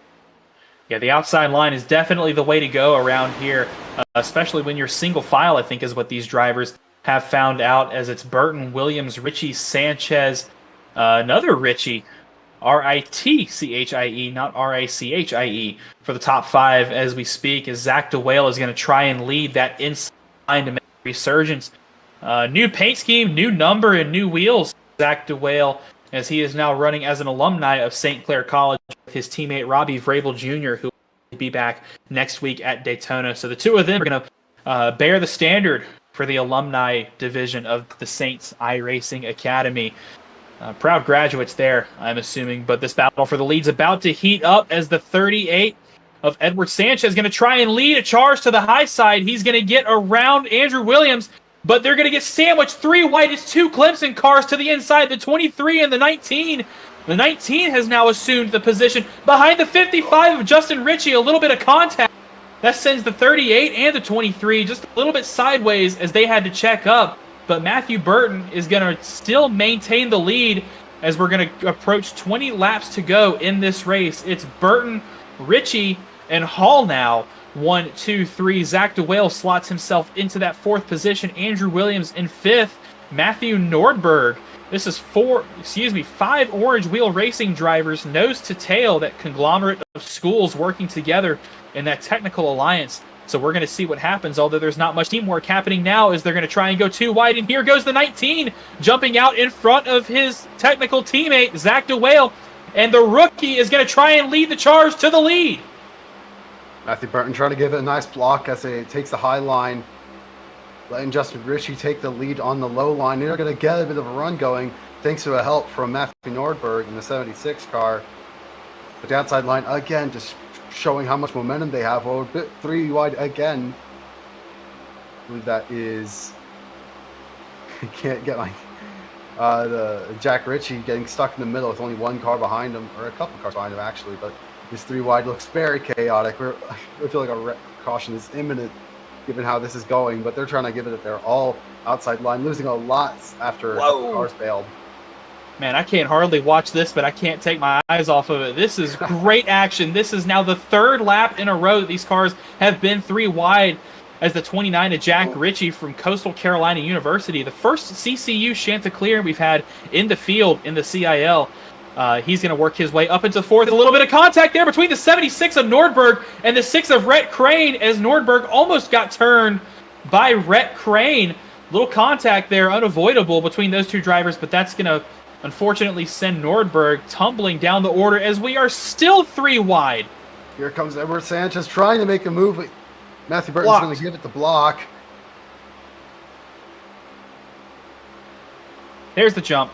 Yeah, the outside line is definitely the way to go around here, especially when you're single file, I think is what these drivers have found out, as it's Burton, Williams, Ritchie, Sanchez, another Ritchie, R-I-T-C-H-I-E, not R-A-C-H-I-E, for the top 5 as we speak, as Zach Dewale is going to try and lead that inside line to make a resurgence. New paint scheme, new number, and new wheels. Zach Dewale, as he is now running as an alumni of St. Clair College with his teammate Robbie Vrabel Jr., who will be back next week at Daytona. So the two of them are going to bear the standard for the alumni division of the Saints iRacing Academy. Proud graduates there, I'm assuming. But this battle for the lead's about to heat up as the 38 of Edward Sanchez is going to try and lead a charge to the high side. He's going to get around Andrew Williams, but they're going to get sandwiched 3 wide. It's 2 Clemson cars to the inside, the 23 and the 19. The 19 has now assumed the position behind the 55 of Justin Ritchie. A little bit of contact. That sends the 38 and the 23 just a little bit sideways as they had to check up. But Matthew Burton is going to still maintain the lead as we're going to approach 20 laps to go in this race. It's Burton, Ritchie, and Hall now. 1, 2, 3. Zach Dewale slots himself into that 4th position. Andrew Williams in 5th. Matthew Nordberg This is five Orange Wheel Racing drivers, nose to tail, that conglomerate of schools working together in that technical alliance. So we're going to see what happens, although there's not much teamwork happening now, as they're going to try and go too wide. And here goes the 19, jumping out in front of his technical teammate, Zach DeWale. And the rookie is going to try and lead the charge to the lead. Matthew Burton trying to give it a nice block as it takes the high line, letting Justin Ritchie take the lead on the low line. They're going to get a bit of a run going thanks to a help from Matthew Nordberg in the 76 car. But the outside line, again, just showing how much momentum they have. Well, a bit 3 wide again. I believe that is... I can't get my... the Jack Ritchie getting stuck in the middle with only 1 car behind him, or a couple cars behind him, actually. But this 3 wide looks very chaotic. I feel like a caution is imminent given how this is going, but they're trying to give it their all outside line, losing a lot after the cars failed. Man, I can't hardly watch this, but I can't take my eyes off of it. This is great action. This is now the 3rd lap in a row that these cars have been 3 wide, as the 29 of Jack Ritchie from Coastal Carolina University, the first CCU Chanticleer we've had in the field in the CIL. He's going to work his way up into 4th. A little bit of contact there between the 76 of Nordberg and the 6 of Rhett Crane, as Nordberg almost got turned by Rhett Crane. Little contact there, unavoidable between those 2 drivers, but that's going to unfortunately send Nordberg tumbling down the order, as we are still 3 wide. Here comes Edward Sanchez trying to make a move, but Matthew Burton's going to give it the block. There's the jump.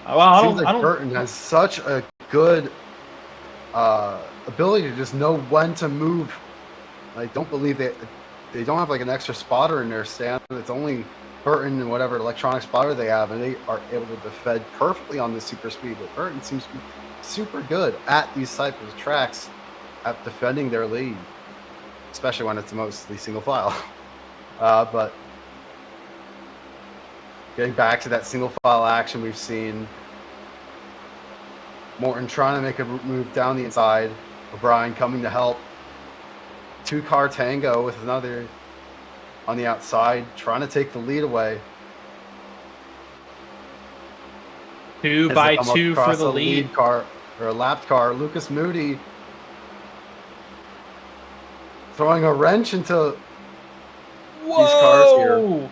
Well, Burton has such a good ability to just know when to move. I don't believe they don't have like an extra spotter in their stand. It's only Burton and whatever electronic spotter they have, and they are able to defend perfectly on this super speed. But Burton seems to be super good at these types of tracks at defending their lead, especially when it's mostly single file. But getting back to that single file action we've seen, Morton trying to make a move down the inside, O'Brien coming to help. 2-car tango with another on the outside, trying to take the lead away. 2 by 2 for the lead car, or a lapped car. Lucas Moody throwing a wrench into these cars here.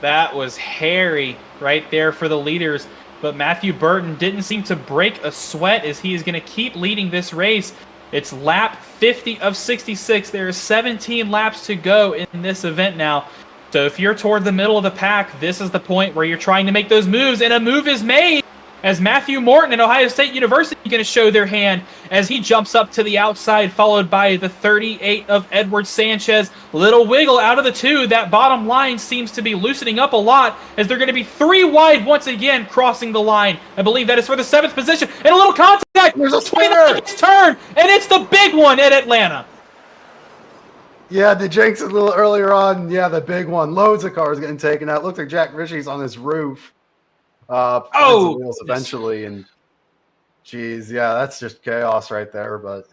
That was hairy right there for the leaders, but Matthew Burton didn't seem to break a sweat, as he is going to keep leading this race. It's lap 50 of 66. There are 17 laps to go in this event now. So if you're toward the middle of the pack, this is the point where you're trying to make those moves, and a move is made, as Matthew Morton and Ohio State University are going to show their hand as he jumps up to the outside, followed by the 38 of Edward Sanchez. Little wiggle out of the 2. That bottom line seems to be loosening up a lot, as they're going to be 3 wide once again, crossing the line. I believe that is for the 7th position. And a little contact. There's a 29 turn, and it's the big one at Atlanta. Yeah, the jinx a little earlier on. Yeah, the big one. Loads of cars getting taken out. Looks like Jack Ritchie's on his roof. Wheels eventually, and geez, yeah, that's just chaos right there. But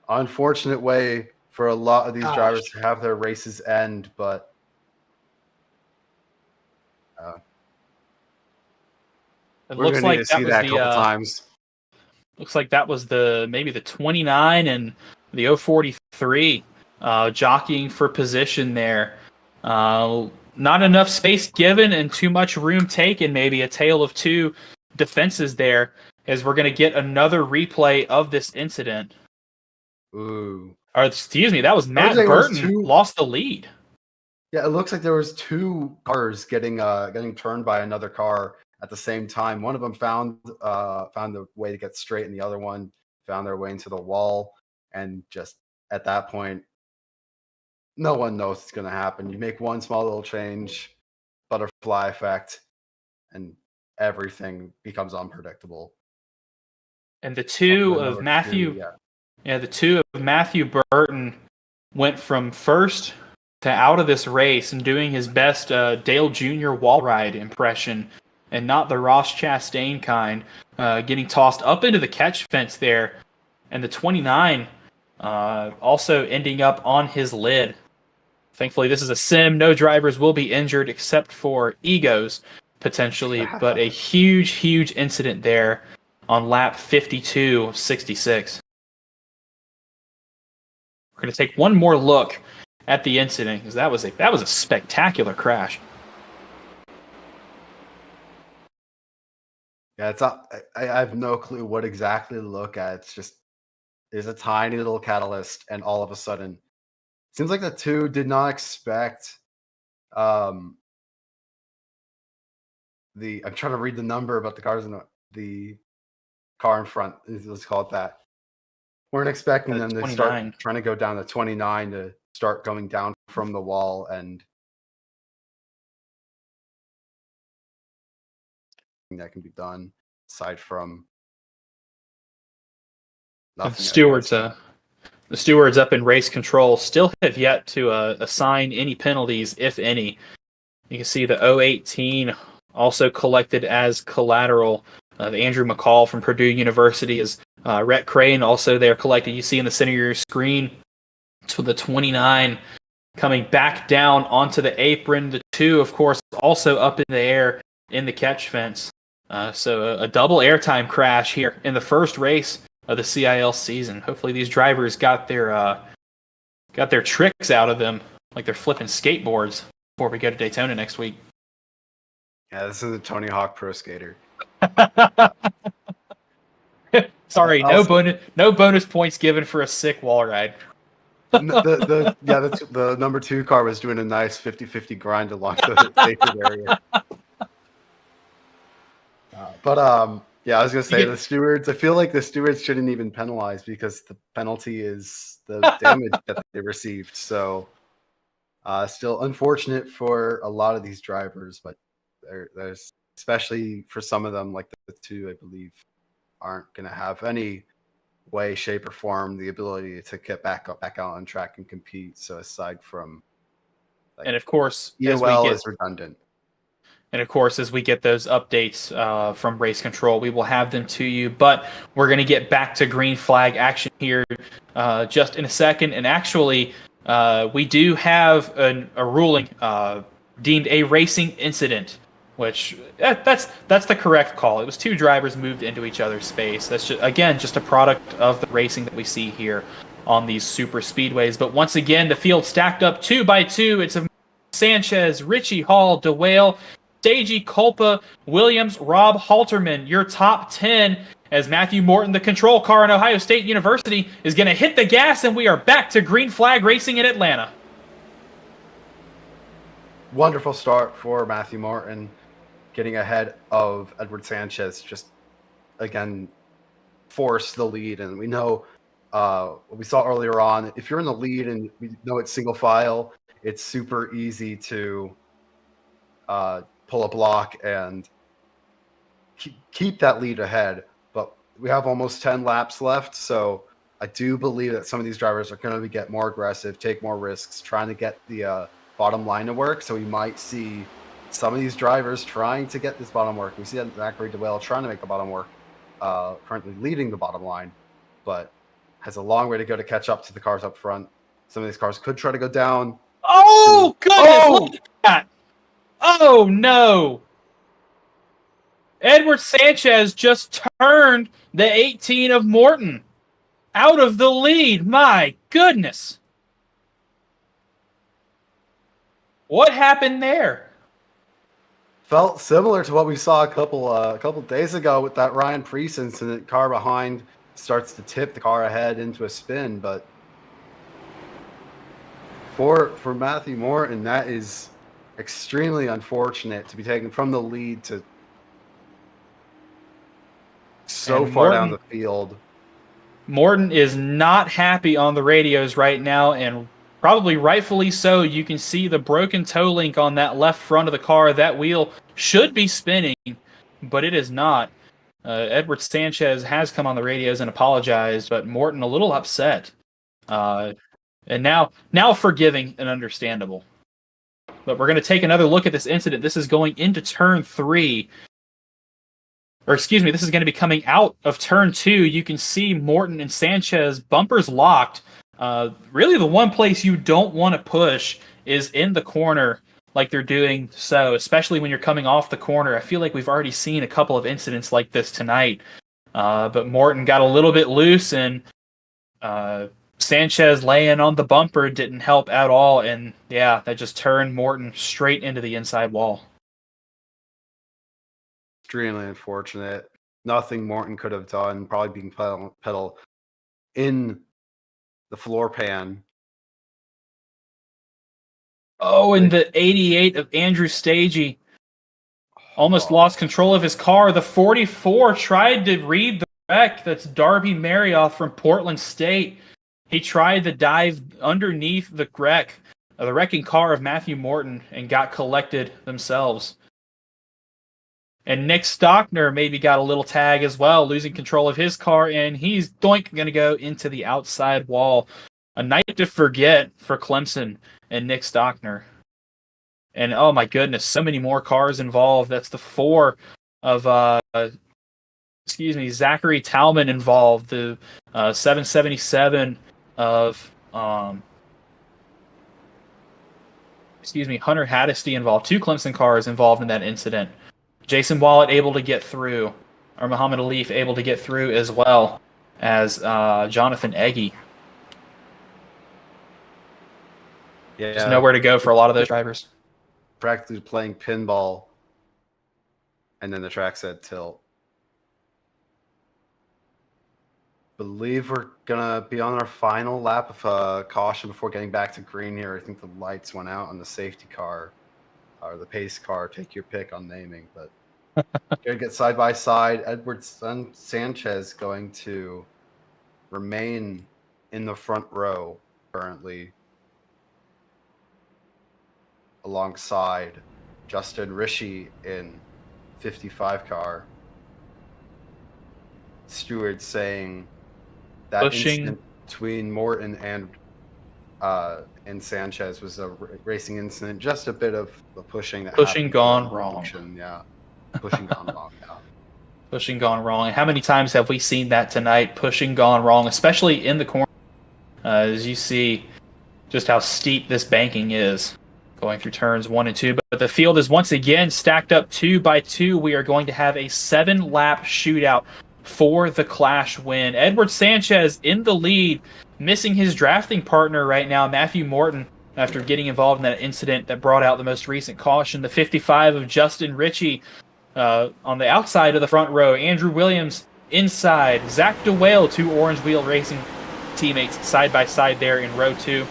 unfortunate way for a lot of these drivers to have their races end. But it looks like that was a couple times. Looks like that was maybe the 29 and the 043 jockeying for position there. Not enough space given and too much room taken. Maybe a tale of 2 defenses there, as we're going to get another replay of this incident. Ooh. Or excuse me, that was Matt Burton lost the lead. Yeah, it looks like there was 2 cars getting turned by another car at the same time. One of them found the way to get straight, and the other one found their way into the wall. And just at that point, no one knows what's going to happen. You make one small little change, butterfly effect, and everything becomes unpredictable. And the 2 of Matthew, the 2 of Matthew Burton went from first to out of this race and doing his best Dale Jr. wall ride impression, and not the Ross Chastain kind, getting tossed up into the catch fence there. And the 29 also ending up on his lid. Thankfully, this is a sim. No drivers will be injured except for egos, potentially, but a huge, huge incident there on lap 52 of 66. We're going to take one more look at the incident because that was a spectacular crash. Yeah, I have no clue what exactly to look at. It's just there's a tiny little catalyst, and all of a sudden, seems like the two did not expect um I'm trying to read the number about the cars in the car in front. Let's call it that. Weren't expecting them to start trying to go down to 29 to start going down from the wall, and that can be done aside from nothing. The stewards up in race control still have yet to assign any penalties, if any. You can see the 018 also collected as collateral. The Andrew McCall from Purdue University is Rhett Crane also there collected. You see in the center of your screen to the 29 coming back down onto the apron. The 2, of course, also up in the air in the catch fence. So a double airtime crash here in the first race of the CiL season. Hopefully these drivers got their tricks out of them, like they're flipping skateboards before we go to Daytona next week. Yeah, this is a Tony Hawk Pro Skater. Sorry, no bonus points given for a sick wall ride. The number 2 car was doing a nice 50-50 grind along the safety area. Yeah, I was gonna say the stewards. I feel like the stewards shouldn't even penalize because the penalty is the damage that they received. So, still unfortunate for a lot of these drivers, but there's especially for some of them, like the 2, I believe, aren't gonna have any way, shape, or form the ability to get back out on track and compete. So aside from, and of course, EOL is redundant. And of course, as we get those updates from Race Control, we will have them to you. But we're going to get back to green flag action here just in a second. And actually, we do have a ruling deemed a racing incident, which that's the correct call. It was 2 drivers moved into each other's space. That's just a product of the racing that we see here on these super speedways. But once again, the field stacked up 2 by 2. It's Sanchez, Richie Hall, DeWale, Stagey, Culpa, Williams, Rob Halterman, your top 10 as Matthew Morton, the control car in Ohio State University, is going to hit the gas, and we are back to green flag racing in Atlanta. Wonderful start for Matthew Morton, getting ahead of Edward Sanchez, just, again, force the lead. And we know what we saw earlier on, if you're in the lead and we know it's single file, it's super easy to pull a block and keep that lead ahead. But we have almost 10 laps left, so I do believe that some of these drivers are going to get more aggressive, take more risks, trying to get the bottom line to work. So we might see some of these drivers trying to get this bottom work. We see that Zachary DeWale trying to make the bottom work, currently leading the bottom line, but has a long way to go to catch up to the cars up front. Some of these cars could try to go down. Oh, goodness! Look at that! Oh, no! Edward Sanchez just turned the 18 of Morton out of the lead. My goodness. What happened there? Felt similar to what we saw a couple days ago with that Ryan Preece incident. Car behind starts to tip the car ahead into a spin, but for Matthew Morton, that is extremely unfortunate to be taken from the lead to so far down the field. Morton is not happy on the radios right now, and probably rightfully so. You can see the broken toe link on that left front of the car. That wheel should be spinning, but it is not. Edward Sanchez has come on the radios and apologized, but Morton a little upset. And now forgiving and understandable. But we're going to take another look at this incident. This is going into turn 3. this is going to be coming out of turn 2. You can see Morton and Sanchez bumpers locked. Really the one place you don't want to push is in the corner like they're doing so, especially when you're coming off the corner. I feel like we've already seen a couple of incidents like this tonight. But Morton got a little bit loose, and Sanchez laying on the bumper didn't help at all. And yeah, that just turned Morton straight into the inside wall. Extremely unfortunate. Nothing Morton could have done. Probably being pedal in the floor pan. Oh, and the 88 of Andrew Stagey almost lost control of his car. The 44 tried to read the wreck. That's Darby Marioff from Portland State. He tried to dive underneath the wreck, the wrecking car of Matthew Morton, and got collected themselves. And Nick Stockner maybe got a little tag as well, losing control of his car, and he's going to go into the outside wall. A night to forget for Clemson and Nick Stockner. And oh my goodness, so many more cars involved. That's the 4 of Zachary Talman involved. The 777 of Hunter Haddisty involved. 2 Clemson cars involved in that incident. Jason Wallet able to get through, or Muhammad Alif able to get through as well as Jonathan Eggy. Yeah, just nowhere to go for a lot of those drivers. Practically playing pinball, and then the track said tilt. Believe we're gonna be on our final lap of caution before getting back to green here. I think the lights went out on the safety car or the pace car. Take your pick on naming, but gonna get side by side. Edwards and Sanchez going to remain in the front row currently, alongside Justin Rishi in 55 car. Stewart saying that incident between Morton and Sanchez was a racing incident, just a bit of the pushing that pushing gone wrong. Yeah, pushing gone wrong. Yeah. Pushing gone wrong. How many times have we seen that tonight? Pushing gone wrong, especially in the corner, as you see just how steep this banking is going through turns 1 and 2. But the field is once again stacked up 2 by 2. We are going to have a 7-lap shootout for the Clash win. Edward Sanchez in the lead, missing his drafting partner right now, Matthew Morton, after getting involved in that incident that brought out the most recent caution. The 55 of Justin Ritchie on the outside of the front row. Andrew Williams inside. Zach DeWale, 2 Orange Wheel Racing teammates side by side there in row 2.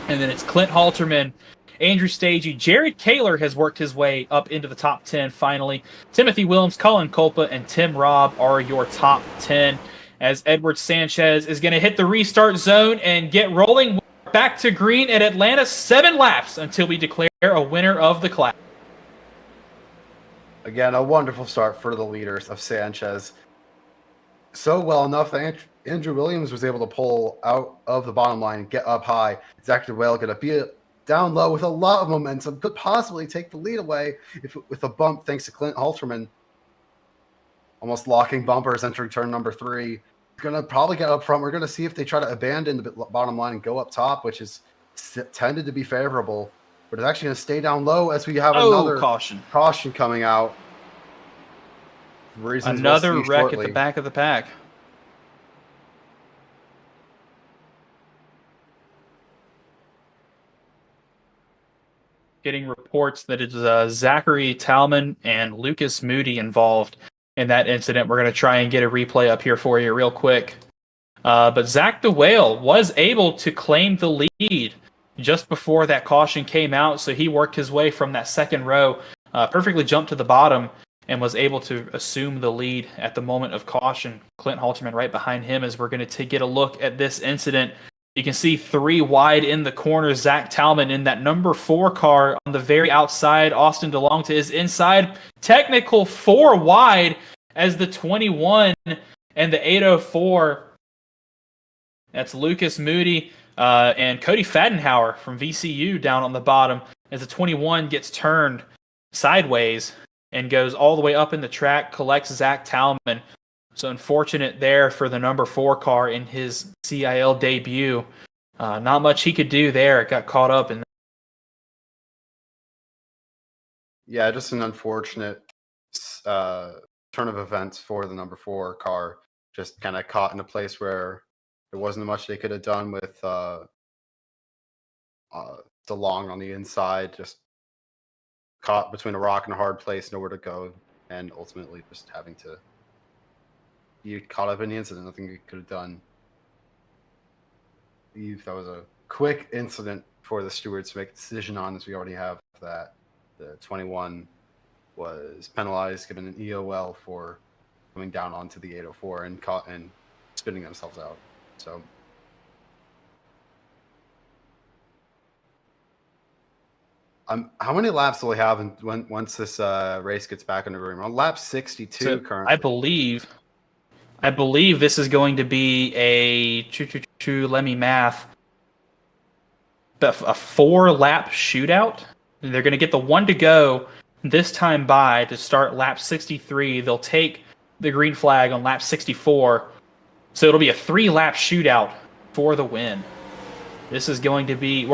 And then it's Clint Halterman, Andrew Stagey. Jared Kaler has worked his way up into the top 10 finally. Timothy Williams, Colin Culpa, and Tim Robb are your top 10, as Edward Sanchez is going to hit the restart zone and get rolling. Back to green at Atlanta. 7 laps until we declare a winner of the class. Again, a wonderful start for the leaders of Sanchez. So well enough that Andrew Williams was able to pull out of the bottom line and get up high. Zach DeWale going to be down low with a lot of momentum, could possibly take the lead away with a bump thanks to Clint Halterman. Almost locking bumpers entering turn number 3. Going to probably get up front. We're going to see if they try to abandon the bottom line and go up top, which is tended to be favorable. But it's actually going to stay down low as we have another caution coming out. Another wreck at the back of the pack. Getting reports that it's Zachary Talman and Lucas Moody involved in that incident. We're going to try and get a replay up here for you real quick. But Zach DeWale was able to claim the lead just before that caution came out, so he worked his way from that second row, perfectly jumped to the bottom, and was able to assume the lead at the moment of caution. Clint Halterman right behind him as we're going to get a look at this incident. You can see 3 wide in the corner. Zach Talman in that number 4 car on the very outside. Austin DeLong to his inside. Technical 4 wide as the 21 and the 804. That's Lucas Moody and Cody Fadenhauer from VCU down on the bottom as the 21 gets turned sideways and goes all the way up in the track, collects Zach Talman. So unfortunate there for the number 4 car in his CIL debut. Not much he could do there. It got caught up in. Yeah, just an unfortunate turn of events for the number 4 car. Just kind of caught in a place where there wasn't much they could have done with DeLong on the inside. Just caught between a rock and a hard place, nowhere to go, and ultimately just having to be caught up in the incident. Nothing you could have done. That was a quick incident for the stewards to make a decision on, as we already have that. The 21 was penalized, given an EOL for coming down onto the 804 and caught and spinning themselves out. So how many laps will we have once this race gets back under room? On lap 62 So currently. I believe this is going to be a let me math. A 4-lap shootout. They're going to get the 1 to go this time by to start lap 63. They'll take the green flag on lap 64. So it'll be a 3-lap shootout for the win. This is going to be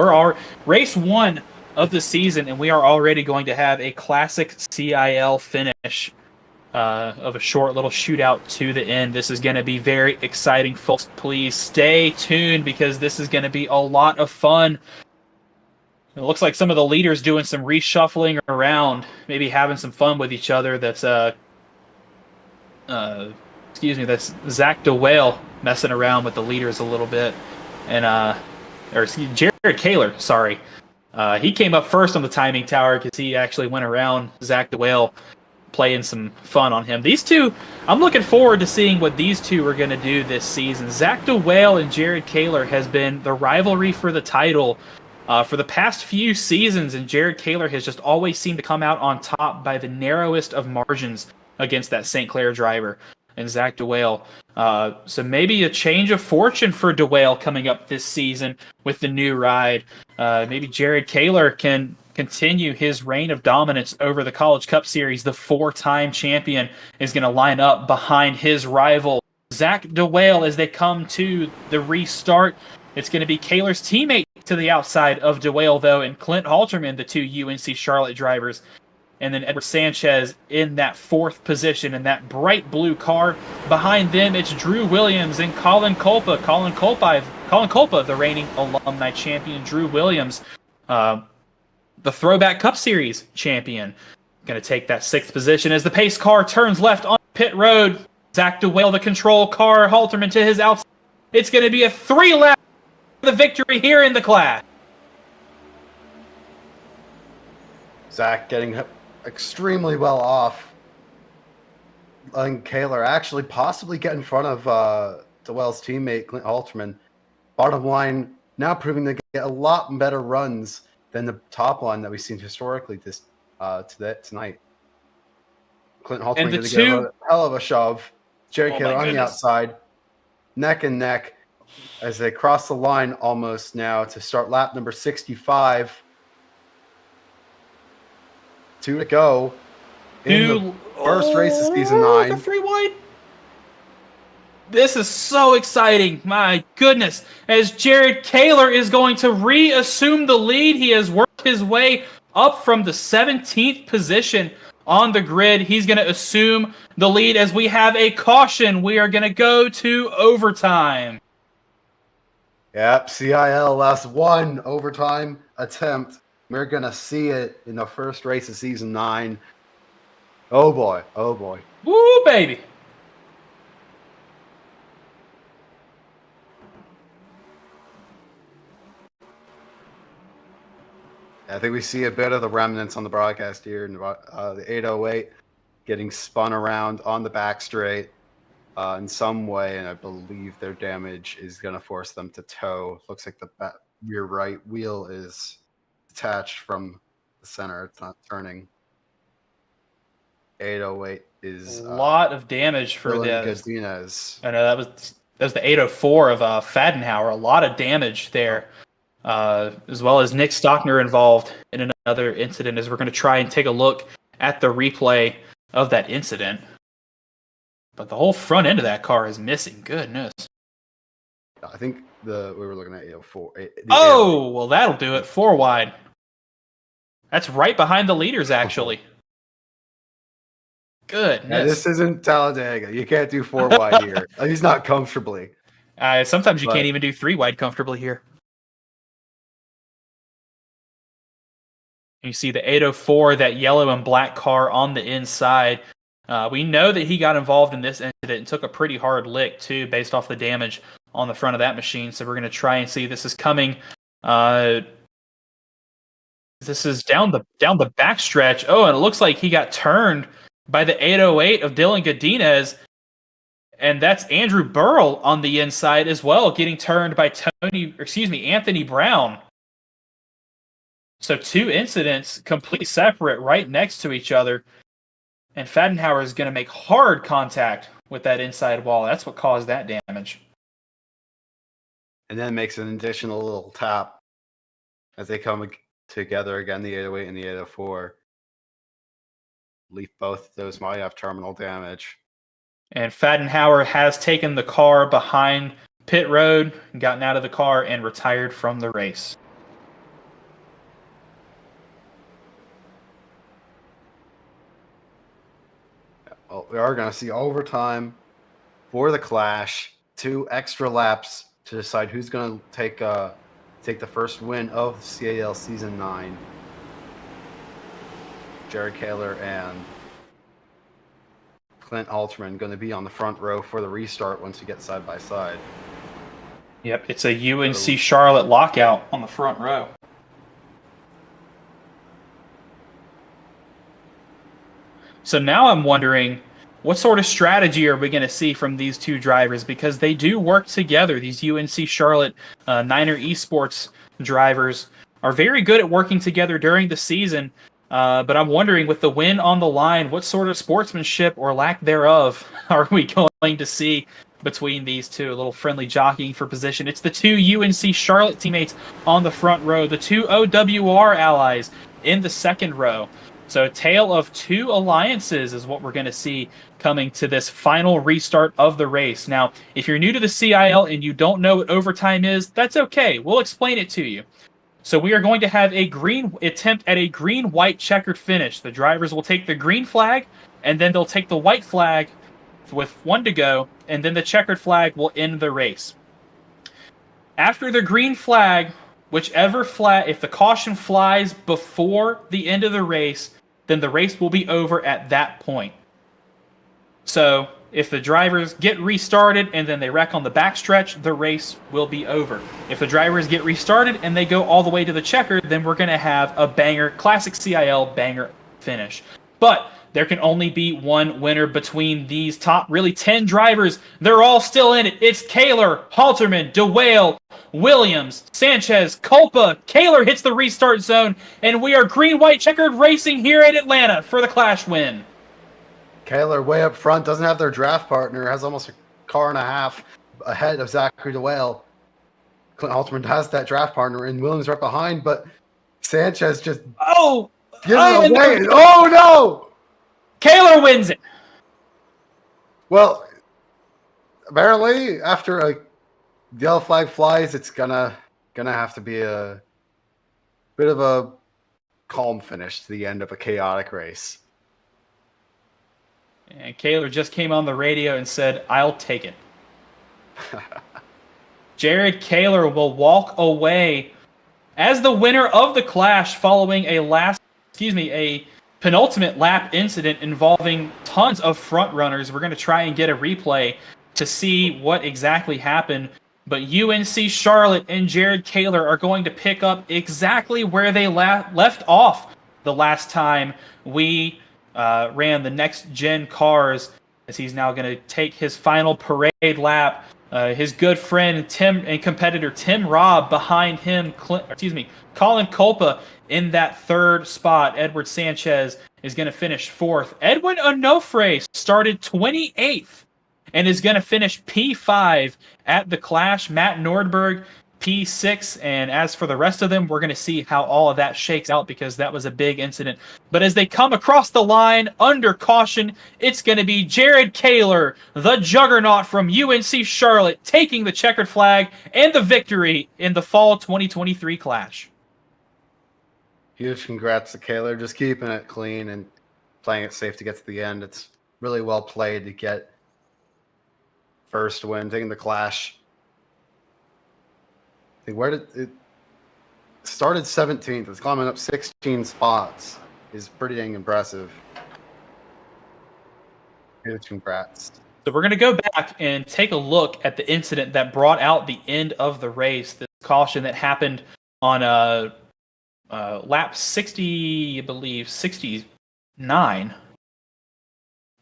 race 1 of the season, and we are already going to have a classic CIL finish of a short little shootout to the end. This is going to be very exciting, folks. Please stay tuned because this is going to be a lot of fun. It looks like some of the leaders doing some reshuffling around, maybe having some fun with each other. That's that's Zach DeWale messing around with the leaders a little bit, and Jared Kaler, sorry. He came up first on the timing tower because he actually went around Zach DeWale, playing some fun on him. These two, I'm looking forward to seeing what these two are going to do this season. Zach DeWale and Jared Kaler has been the rivalry for the title for the past few seasons, and Jared Kaler has just always seemed to come out on top by the narrowest of margins against that St. Clair driver and Zach DeWale. So maybe a change of fortune for DeWale coming up this season with the new ride. Maybe Jared Kaler can continue his reign of dominance over the College Cup Series. The 4-time champion is going to line up behind his rival, Zach DeWale, as they come to the restart. It's going to be Kaler's teammate to the outside of DeWale, though, and Clint Halterman, the 2 UNC Charlotte drivers. And then Edward Sanchez in that 4th position in that bright blue car. Behind them, it's Drew Williams and Colin Culpa. Colin Culpa, the reigning alumni champion. Drew Williams, the Throwback Cup Series champion, going to take that 6th position as the pace car turns left on pit road. Zach DeWale, the control car, Halterman to his outside. It's going to be a 3-lap for the victory here in the class. Zach getting extremely well off. And Kaler actually possibly get in front of DeWale's teammate, Clint Halterman. Bottom line, now proving to get a lot better runs than the top line that we've seen historically tonight. Clint Halterman going to get a hell of a shove. Jared Kaler on the outside, neck and neck, as they cross the line almost now to start lap number 65. 2 to go in the first race of season 9. The 3 wide. This is so exciting. My goodness. As Jared Kaler is going to reassume the lead. He has worked his way up from the 17th position on the grid. He's going to assume the lead as we have a caution. We are going to go to overtime. Yep, CIL last 1 overtime attempt. We're going to see it in the first race of season 9. Oh boy, oh boy. Woo, baby. I think we see a bit of the remnants on the broadcast here in the 808 getting spun around on the back straight in some way, and I believe their damage is going to force them to tow. Looks like the rear right wheel is detached from the center. It's not turning. 808 is a lot of damage for this. Godinez. I know that was the 804 of Fadenhauer. A lot of damage there, as well as Nick Stockner involved in another incident. As we're going to try and take a look at the replay of that incident. But the whole front end of that car is missing. Goodness. I think we were looking at 804. Oh, well, that'll do it. 4 wide. That's right behind the leaders, actually. Goodness. Now, this isn't Talladega. You can't do 4 wide here. At least not comfortably. Sometimes you can't even do 3 wide comfortably here. You see the 804, that yellow and black car on the inside. We know that he got involved in this incident and took a pretty hard lick, too, based off the damage on the front of that machine. So we're going to try and see. This is coming. This is down the backstretch. Oh, and it looks like he got turned by the 808 of Dylan Godinez. And that's Andrew Burrell on the inside as well, getting turned by Anthony Brown. So 2 incidents completely separate right next to each other. And Fadenhauer is going to make hard contact with that inside wall. That's what caused that damage. And then makes an additional little tap as they come together again, the 808 and the 804. Leave both those might have terminal damage. And Fadenhauer has taken the car behind pit road, gotten out of the car, and retired from the race. Well, we are going to see overtime for the clash. 2 extra laps to decide who's going to take the first win of CiL Season 9. Jared Kaler and Clint Halterman going to be on the front row for the restart once you get side by side. Yep, it's a UNC Charlotte lockout on the front row. So now I'm wondering, what sort of strategy are we going to see from these 2 drivers? Because they do work together. These UNC Charlotte Niner Esports drivers are very good at working together during the season. But I'm wondering, with the win on the line, what sort of sportsmanship or lack thereof are we going to see between these 2? A little friendly jockeying for position. It's the 2 UNC Charlotte teammates on the front row, the 2 OWR allies in the second row. So a tale of 2 alliances is what we're going to see coming to this final restart of the race. Now, if you're new to the CiL and you don't know what overtime is, that's okay. We'll explain it to you. So we are going to have a green attempt at a green-white checkered finish. The drivers will take the green flag, and then they'll take the white flag with 1 to go, and then the checkered flag will end the race. After the green flag, whichever flag, if the caution flies before the end of the race, then the race will be over at that point. So if the drivers get restarted and then they wreck on the backstretch, the race will be over. If the drivers get restarted and they go all the way to the checker, then we're going to have a banger, classic CiL banger finish. But there can only be 1 winner between these top, really 10 drivers. They're all still in it. It's Kaler, Halterman, DeWale, Williams, Sanchez, Culpa. Kaler hits the restart zone, and we are green-white checkered racing here at Atlanta for the Clash win. Kaler way up front, doesn't have their draft partner, has almost a car and a half ahead of Zachary DeWale. Clint Halterman has that draft partner, and Williams right behind, but Sanchez just gives it away. Oh, no! Kaler wins it. Well, apparently, after a yellow flag flies, it's gonna have to be a bit of a calm finish to the end of a chaotic race. And Kaler just came on the radio and said, "I'll take it." Jared Kaler will walk away as the winner of the Clash following a penultimate lap incident involving tons of front runners. We're going to try and get a replay to see what exactly happened. But UNC Charlotte and Jared Kaler are going to pick up exactly where they left off the last time we ran the next-gen cars, as he's now going to take his final parade lap. His good friend Tim and competitor Tim Robb behind him, Colin Culpa in that 3rd spot. Edward Sanchez is going to finish 4th. Edwin Onofre started 28th and is going to finish P5 at the Clash. Matt Nordberg P6, and as for the rest of them, we're going to see how all of that shakes out because that was a big incident. But as they come across the line under caution, it's going to be Jared Kaler, the juggernaut from UNC Charlotte, taking the checkered flag and the victory in the fall 2023 clash. Huge congrats to Kaler, just keeping it clean and playing it safe to get to the end. It's really well played to get first win, taking the clash. I think where did it started 17th? It's climbing up 16 spots. Is pretty dang impressive. Huge congrats. So we're going to go back and take a look at the incident that brought out the end of the race. This caution that happened on lap 60, I believe, 69.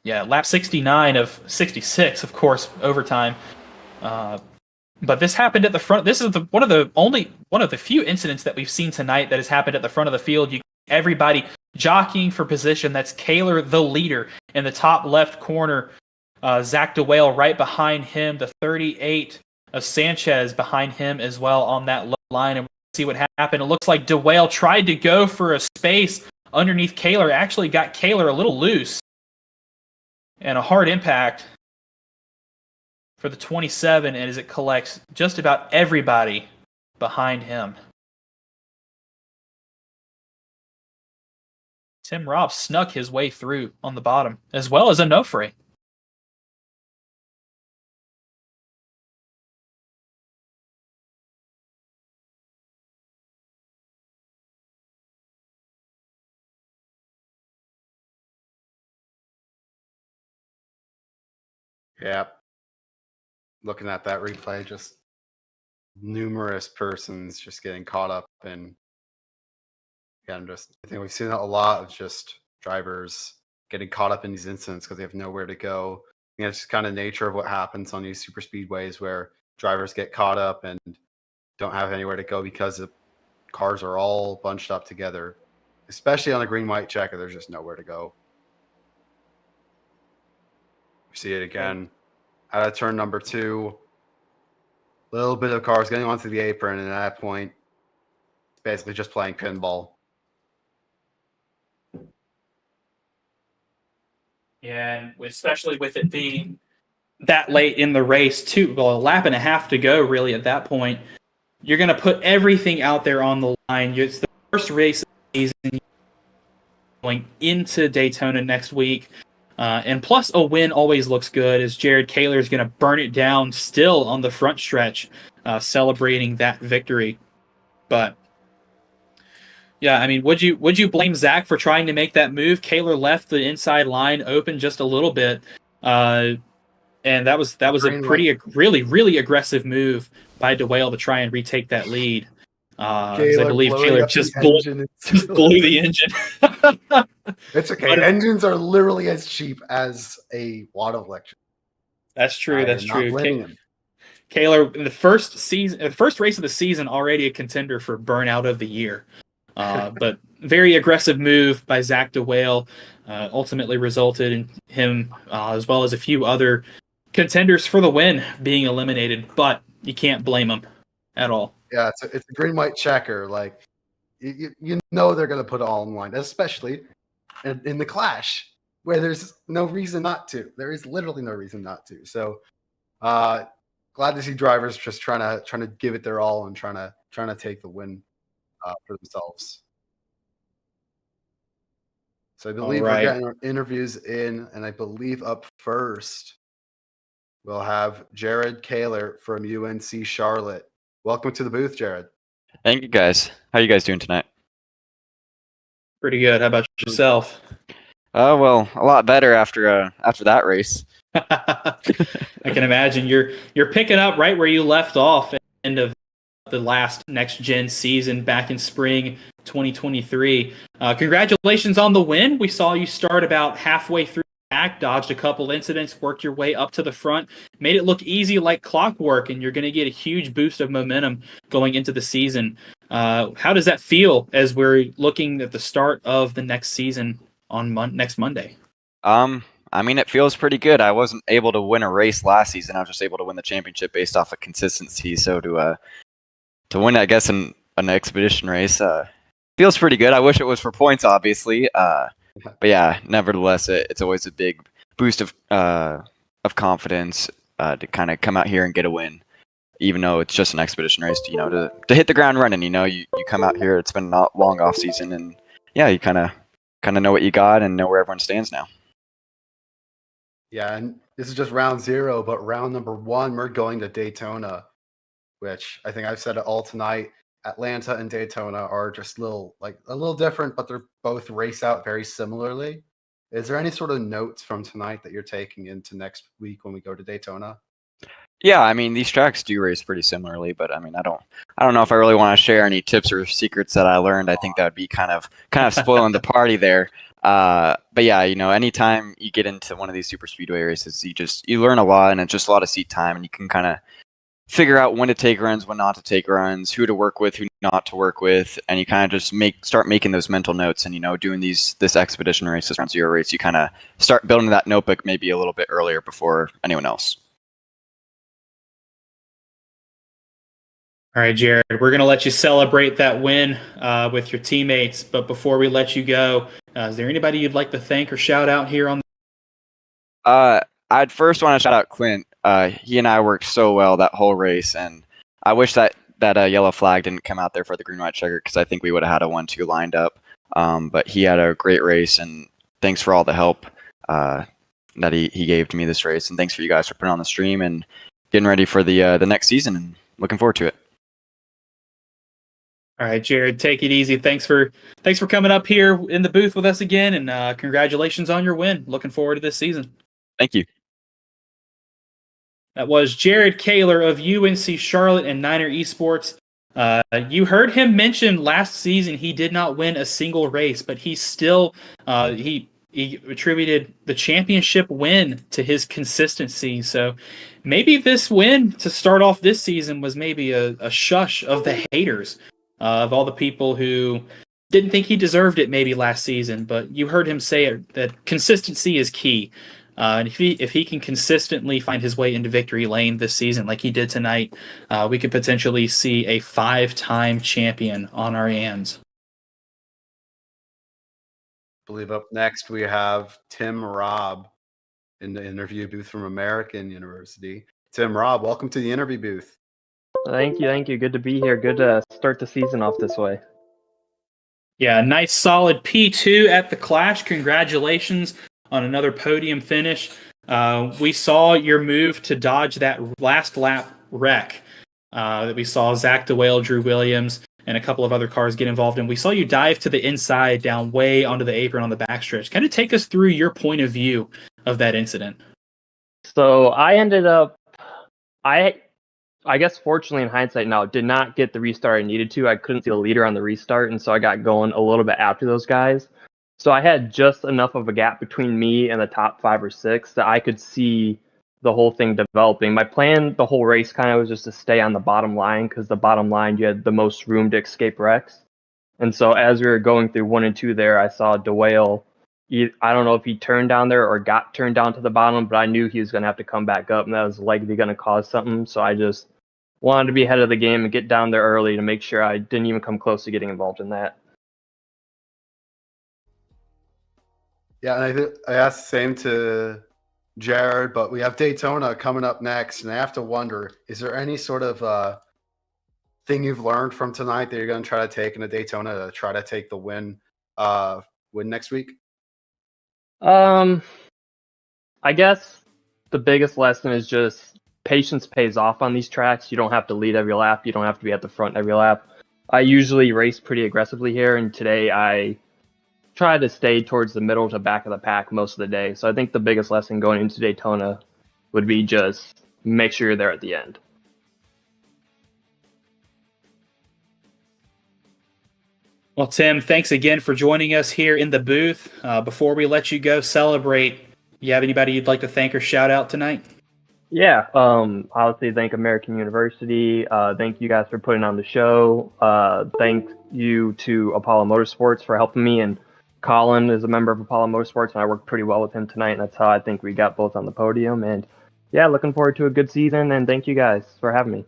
Yeah, lap 69 of 66, of course, overtime. But this happened at the front. This is one of the few incidents that we've seen tonight that has happened at the front of the field. Everybody jockeying for position. That's Kaler, the leader, in the top left corner. Zach DeWale right behind him. The 38 of Sanchez behind him as well on that low line. And we'll see what happened. It looks like DeWale tried to go for a space underneath Kaler. Actually got Kaler a little loose. And a hard impact for the 27 as it collects just about everybody behind him. Tim Robb snuck his way through on the bottom, as well as Onofre. Yeah. Looking at that replay, just numerous persons just getting caught up in. Again, I think we've seen a lot of just drivers getting caught up in these incidents because they have nowhere to go. I think it's just kind of nature of what happens on these super speedways where drivers get caught up and don't have anywhere to go because the cars are all bunched up together. Especially on the green-white checker, there's just nowhere to go. We see it again. Out of turn number 2, little bit of cars getting onto the apron, and at that point, it's basically just playing pinball. Yeah, and especially with it being that late in the race, too. Well, a lap and a half to go, really, at that point. You're going to put everything out there on the line. It's the first race of the season going into Daytona next week. And plus, a win always looks good as Jared Kaler is going to burn it down still on the front stretch, celebrating that victory. But yeah, I mean, would you blame Zach for trying to make that move? Kaler left the inside line open just a little bit, and that was a really aggressive move by DeWale to try and retake that lead. I believe Kaler just blew the engine. It's okay. But engines are literally as cheap as a watt of electricity. That's true. That's true. Kaler, in the first race of the season, already a contender for burnout of the year. But very aggressive move by Zach DeWale ultimately resulted in him, as well as a few other contenders for the win, being eliminated. But you can't blame him at all. Yeah, it's a green-white checker. Like, you know they're going to put it all in line, especially in the clash where there's no reason not to. There is literally no reason not to. So, glad to see drivers just trying to give it their all and trying to take the win for themselves. So I believe we're getting our interviews in, and I believe up first we'll have Jared Kaler from UNC Charlotte. Welcome to the booth, Jared. Thank you, guys. How are you guys doing tonight? Pretty good. How about yourself? Well, a lot better after that race. I can imagine you're picking up right where you left off at the end of the last next gen season back in spring 2023. Congratulations on the win. We saw you start about halfway through the back, dodged a couple incidents, worked your way up to the front, made it look easy like clockwork, and you're going to get a huge boost of momentum going into the season. How does that feel as we're looking at the start of the next season on next Monday? I mean, it feels pretty good. I wasn't able to win a race last season. I was just able to win the championship based off of consistency. So to win, I guess, an expedition race feels pretty good. I wish it was for points, obviously. But yeah, nevertheless, it's always a big boost of confidence to kind of come out here and get a win, even though it's just an expedition race. To hit the ground running. You come out here. It's been a long off season, and yeah, you kind of know what you got and know where everyone stands now. Yeah, and this is just round 0, but round number 1, we're going to Daytona, which I think I've said it all tonight. Atlanta and Daytona are just a little different, but they're both race out very similarly. Is there any sort of notes from tonight that you're taking into next week when we go to Daytona? Yeah, I mean, these tracks do race pretty similarly, but I mean, I don't know if I really want to share any tips or secrets that I learned. I think that would be kind of spoiling the party there. But yeah, anytime you get into one of these super speedway races, you learn a lot, and it's just a lot of seat time, and you can kind of figure out when to take runs, when not to take runs, who to work with, who not to work with, and you kind of just start making those mental notes. And doing this expedition race, this round 0 race, you kind of start building that notebook maybe a little bit earlier before anyone else. All right, Jared, we're going to let you celebrate that win with your teammates. But before we let you go, is there anybody you'd like to thank or shout out here on? I'd first want to shout out Clint. He and I worked so well that whole race, and I wish that yellow flag didn't come out there for the green white checker, because I think we would have had a 1-2 lined up. But he had a great race, and thanks for all the help that he gave to me this race, and thanks for you guys for putting on the stream and getting ready for the next season, and looking forward to it. All right, Jared, take it easy. Thanks for coming up here in the booth with us again, and congratulations on your win. Looking forward to this season. Thank you. That was Jared Kaler of UNC Charlotte and Niner Esports. You heard him mention last season he did not win a single race, but he still he attributed the championship win to his consistency. So maybe this win to start off this season was maybe a shush of the haters, of all the people who didn't think he deserved it maybe last season. But you heard him say that consistency is key. And if he can consistently find his way into victory lane this season like he did tonight, we could potentially see a 5-time champion on our hands. I believe up next we have Tim Robb in the interview booth from American University. Tim Robb, welcome to the interview booth. Thank you. Good to be here. Good to start the season off this way. Yeah, nice solid P2 at the Clash. Congratulations on another podium finish. We saw your move to dodge that last lap wreck that we saw Zach DeWale, Drew Williams, and a couple of other cars get involved in. We saw you dive to the inside down way onto the apron on the backstretch. Kind of take us through your point of view of that incident. So I ended up, I guess fortunately in hindsight now, did not get the restart I needed to. I couldn't see the leader on the restart, and so I got going a little bit after those guys. So I had just enough of a gap between me and the top 5 or 6 that I could see the whole thing developing. My plan the whole race kind of was just to stay on the bottom line, because the bottom line, you had the most room to escape wrecks. And so as we were going through 1 and 2 there, I saw DeWale. I don't know if he turned down there or got turned down to the bottom, but I knew he was going to have to come back up, and that was likely going to cause something. So I just wanted to be ahead of the game and get down there early to make sure I didn't even come close to getting involved in that. Yeah, and I asked the same to Jared, but we have Daytona coming up next, and I have to wonder, is there any sort of thing you've learned from tonight that you're going to try to take into Daytona to try to take the win next week? I guess the biggest lesson is just patience pays off on these tracks. You don't have to lead every lap. You don't have to be at the front every lap. I usually race pretty aggressively here, and today I try to stay towards the middle to back of the pack most of the day. So I think the biggest lesson going into Daytona would be just make sure you're there at the end. Well, Tim, thanks again for joining us here in the booth. Before we let you go celebrate, you have anybody you'd like to thank or shout out tonight? Yeah, obviously thank American University. Thank you guys for putting on the show. Thank you to Apollo Motorsports for helping me, and Colin is a member of Apollo Motorsports, and I worked pretty well with him tonight, and that's how I think we got both on the podium. And yeah, looking forward to a good season, and thank you guys for having me.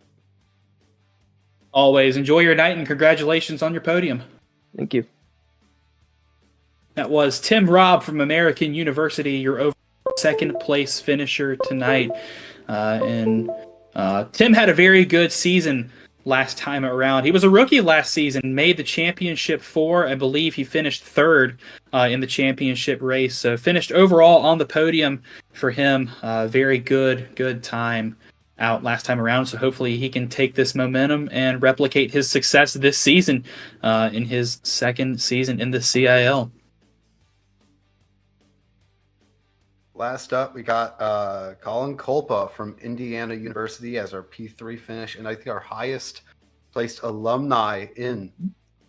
Always enjoy your night and congratulations on your podium. Thank you. That was Tim Robb from American University, your overall second place finisher tonight. Tim had a very good season last time around. He was a rookie last season, made the championship 4. I believe he finished third in the championship race. So finished overall on the podium for him. Very good time out last time around. So hopefully he can take this momentum and replicate his success this season in his second season in the CIL. Last up, we got Colin Kolpa from Indiana University as our P3 finish, and I think our highest placed alumni in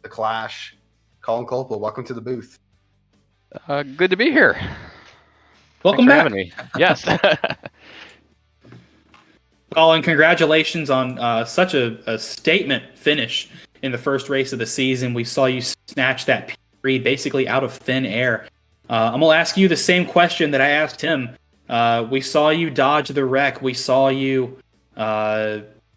the Clash. Colin Kolpa, welcome to the booth. Good to be here. Welcome Thanks for back. having me. Yes. Colin, congratulations on such a statement finish in the first race of the season. We saw you snatch that P3 basically out of thin air. I'm going to ask you the same question that I asked him. We saw you dodge the wreck. We saw you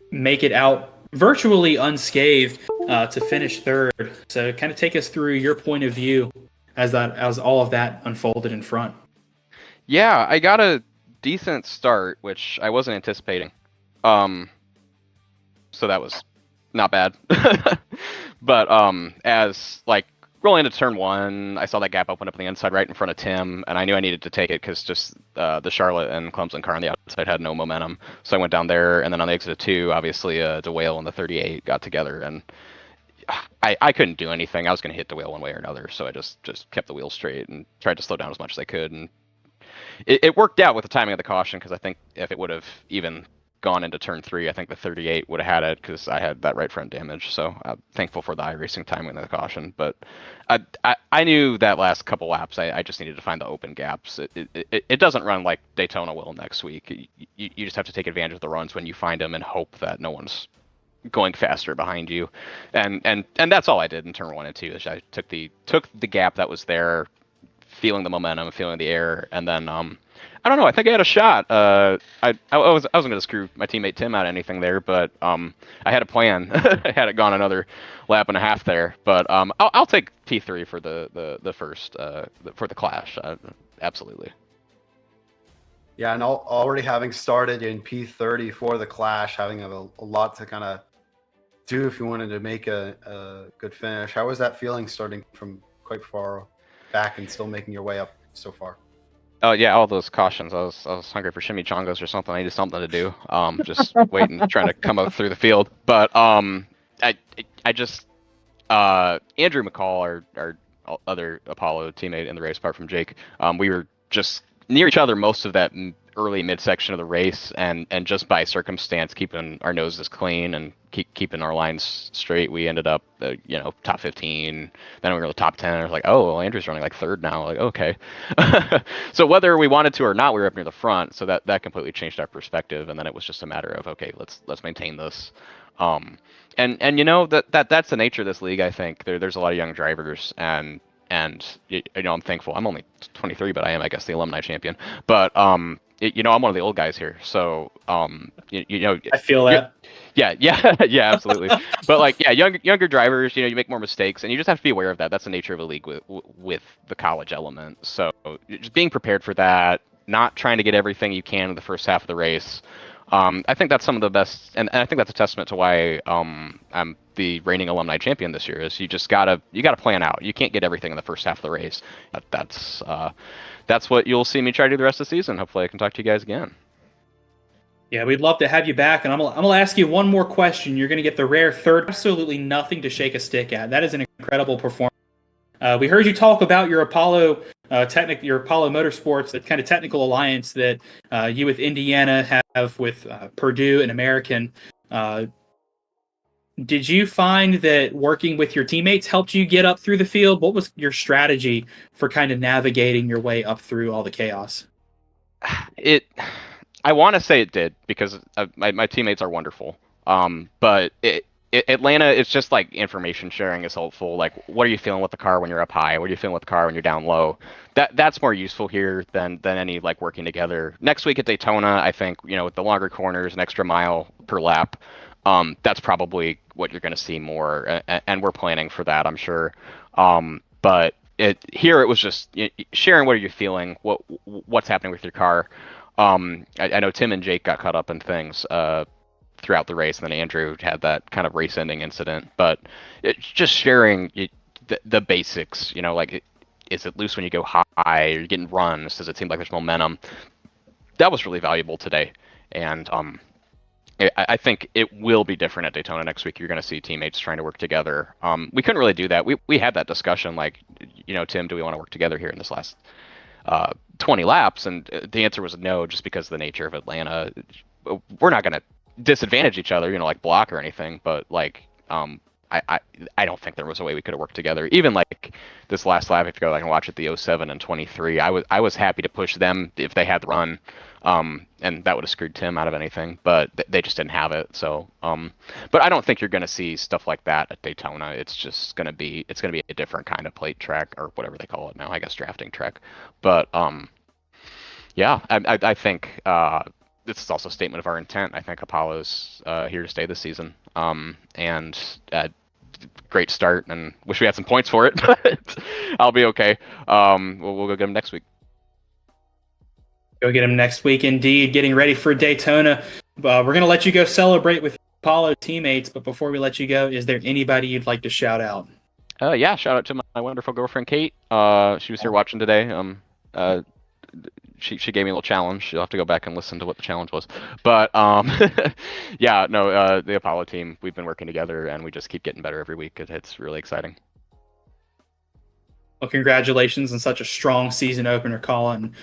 make it out virtually unscathed to finish third. So kind of take us through your point of view as all of that unfolded in front. Yeah, I got a decent start, which I wasn't anticipating. So that was not bad. But as like rolling into turn 1, I saw that gap open up on the inside right in front of Tim, and I knew I needed to take it because just the Charlotte and Clemson car on the outside had no momentum. So I went down there, and then on the exit of 2, obviously DeWale and the 38 got together, and I couldn't do anything. I was going to hit DeWale one way or another, so I just kept the wheel straight and tried to slow down as much as I could. And it worked out with the timing of the caution, because I think if it would have even gone into turn 3, I think the 38 would have had it because I had that right front damage. So I'm thankful for the iRacing timing of the caution. But I knew that last couple laps, I just needed to find the open gaps. It doesn't run like Daytona will next week. You just have to take advantage of the runs when you find them and hope that no one's going faster behind you. And that's all I did in turn 1 and 2. Is I took the gap that was there, feeling the momentum, feeling the air, and then I don't know. I think I had a shot. I wasn't going to screw my teammate Tim out of anything there, but I had a plan. I had it gone another lap and a half there, but I'll take P3 for the first for the Clash. Absolutely. Yeah, and already having started in P30 for the Clash, having a lot to kind of do if you wanted to make a good finish. How was that feeling starting from quite far back and still making your way up so far? Oh yeah, all those cautions. I was hungry for chimichangas or something. I needed something to do. Just waiting, trying to come up through the field. But I just Andrew McCall, our other Apollo teammate in the race, apart from Jake, we were just near each other most of that early midsection of the race, and just by circumstance, keeping our noses clean and keeping our lines straight, we ended up top 15. Then we were the top 10. I was like, oh, well, Andrew's running like third now. Like, okay. So whether we wanted to or not, we were up near the front. So that completely changed our perspective. And then it was just a matter of, okay, let's maintain this. And that's the nature of this league. I think there's a lot of young drivers, and I'm thankful. I'm only 23, but I am, I guess, the alumni champion. But I'm one of the old guys here, so I feel that. Yeah, absolutely. But younger drivers, you make more mistakes, and you just have to be aware of that. That's the nature of a league with the college element. So just being prepared for that, not trying to get everything you can in the first half of the race. I think that's some of the best, and I think that's a testament to why I'm the reigning alumni champion this year. Is you gotta plan out. You can't get everything in the first half of the race. That's what you'll see me try to do the rest of the season. Hopefully, I can talk to you guys again. Yeah, we'd love to have you back, and I'm gonna ask you one more question. You're gonna get the rare third. Absolutely nothing to shake a stick at. That is an incredible performance. We heard you talk about your Apollo Motorsports, that kind of technical alliance that you with Indiana have with Purdue and American. Did you find that working with your teammates helped you get up through the field? What was your strategy for kind of navigating your way up through all the chaos? I want to say it did, because my teammates are wonderful. But Atlanta, it's just like information sharing is helpful. Like, what are you feeling with the car when you're up high? What are you feeling with the car when you're down low? That's more useful here than any like working together. Next week at Daytona, I think with the longer corners, an extra mile per lap, That's probably what you're going to see more, and we're planning for that, I'm sure. But here it was just sharing, what are you feeling, what's happening with your car. I know Tim and Jake got caught up in things throughout the race, and then Andrew had that kind of race-ending incident. But it's just sharing the basics, like, is it loose when you go high? Are you getting runs? Does it seem like there's momentum? That was really valuable today, and I think it will be different at Daytona next week. You're going to see teammates trying to work together. We couldn't really do that. We had that discussion, like, Tim, do we want to work together here in this last 20 laps? And the answer was no, just because of the nature of Atlanta. We're not going to disadvantage each other, like block or anything, but like, I don't think there was a way we could have worked together. Even like this last lap, if you go back and watch it, the 07 and 23, I was happy to push them if they had the run, and that would have screwed Tim out of anything, but they just didn't have it. So, but I don't think you're going to see stuff like that at Daytona. It's just going to be a different kind of plate track, or whatever they call it now, I guess drafting track. But yeah, I think this is also a statement of our intent. I think Apollo's here to stay this season, and great start, and wish we had some points for it, but I'll be okay. We'll go get them next week. Go get them next week, indeed. Getting ready for Daytona. We're going to let you go celebrate with Apollo teammates, but before we let you go, is there anybody you'd like to shout out? Yeah, shout out to my wonderful girlfriend, Kate. She was here watching today. She gave me a little challenge. You'll have to go back and listen to what the challenge was. But yeah, no, the Apollo team, we've been working together, and we just keep getting better every week. It's really exciting. Well, congratulations on such a strong season opener, Colin,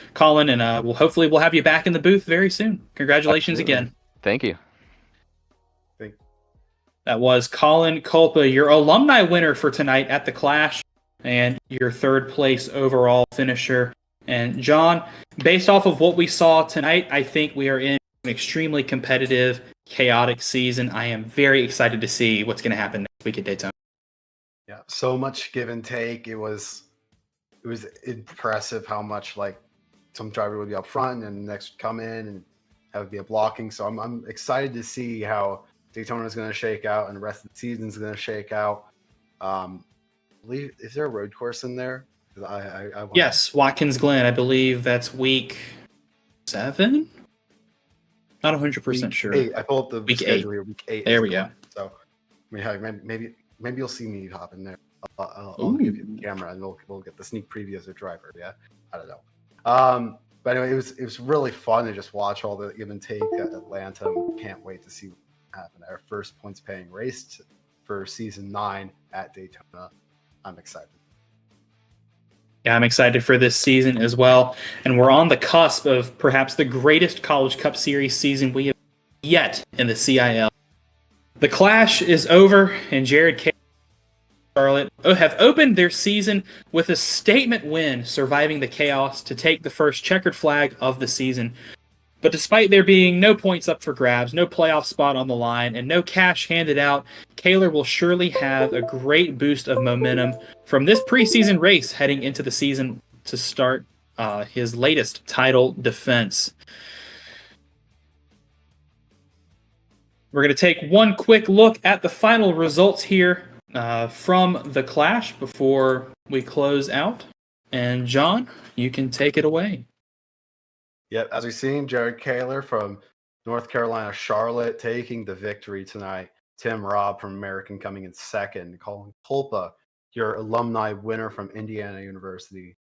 and we'll have you back in the booth very soon. Congratulations Absolutely. again. Thank you. That was Colin Culpa, your alumni winner for tonight at the Clash, and your third place overall finisher. And John, based off of what we saw tonight, I think we are in an extremely competitive, chaotic season. I am very excited to see what's going to happen next week at Daytona. Yeah, so much give and take. It was impressive how much, like, some driver would be up front and the next would come in and have it be a blocking. So I'm excited to see how Daytona is going to shake out and the rest of the season is going to shake out. Is there a road course in there? Yes, Watkins Glen. I believe that's week 7. Not 100% sure. 8. I pulled up the Week schedule here. Week 8. There we go. So, maybe you'll see me hop in there. I'll give you the camera, and we'll get the sneak preview as a driver. Yeah, I don't know. But anyway, it was really fun to just watch all the give and take at Atlanta. We can't wait to see what happens. Our first points paying race for season 9 at Daytona. I'm excited. Yeah, I'm excited for this season as well. And we're on the cusp of perhaps the greatest College Cup Series season we have yet in the CiL. The Clash is over, and Jared K. Charlotte have opened their season with a statement win, surviving the chaos to take the first checkered flag of the season. But despite there being no points up for grabs, no playoff spot on the line, and no cash handed out, Kaler will surely have a great boost of momentum from this preseason race heading into the season to start his latest title defense. We're going to take one quick look at the final results here from the Clash before we close out. And John, you can take it away. Yep, as we've seen, Jared Kaler from North Carolina, Charlotte, taking the victory tonight. Tim Robb from American coming in second. Colin Culpa, your alumni winner from Indiana University,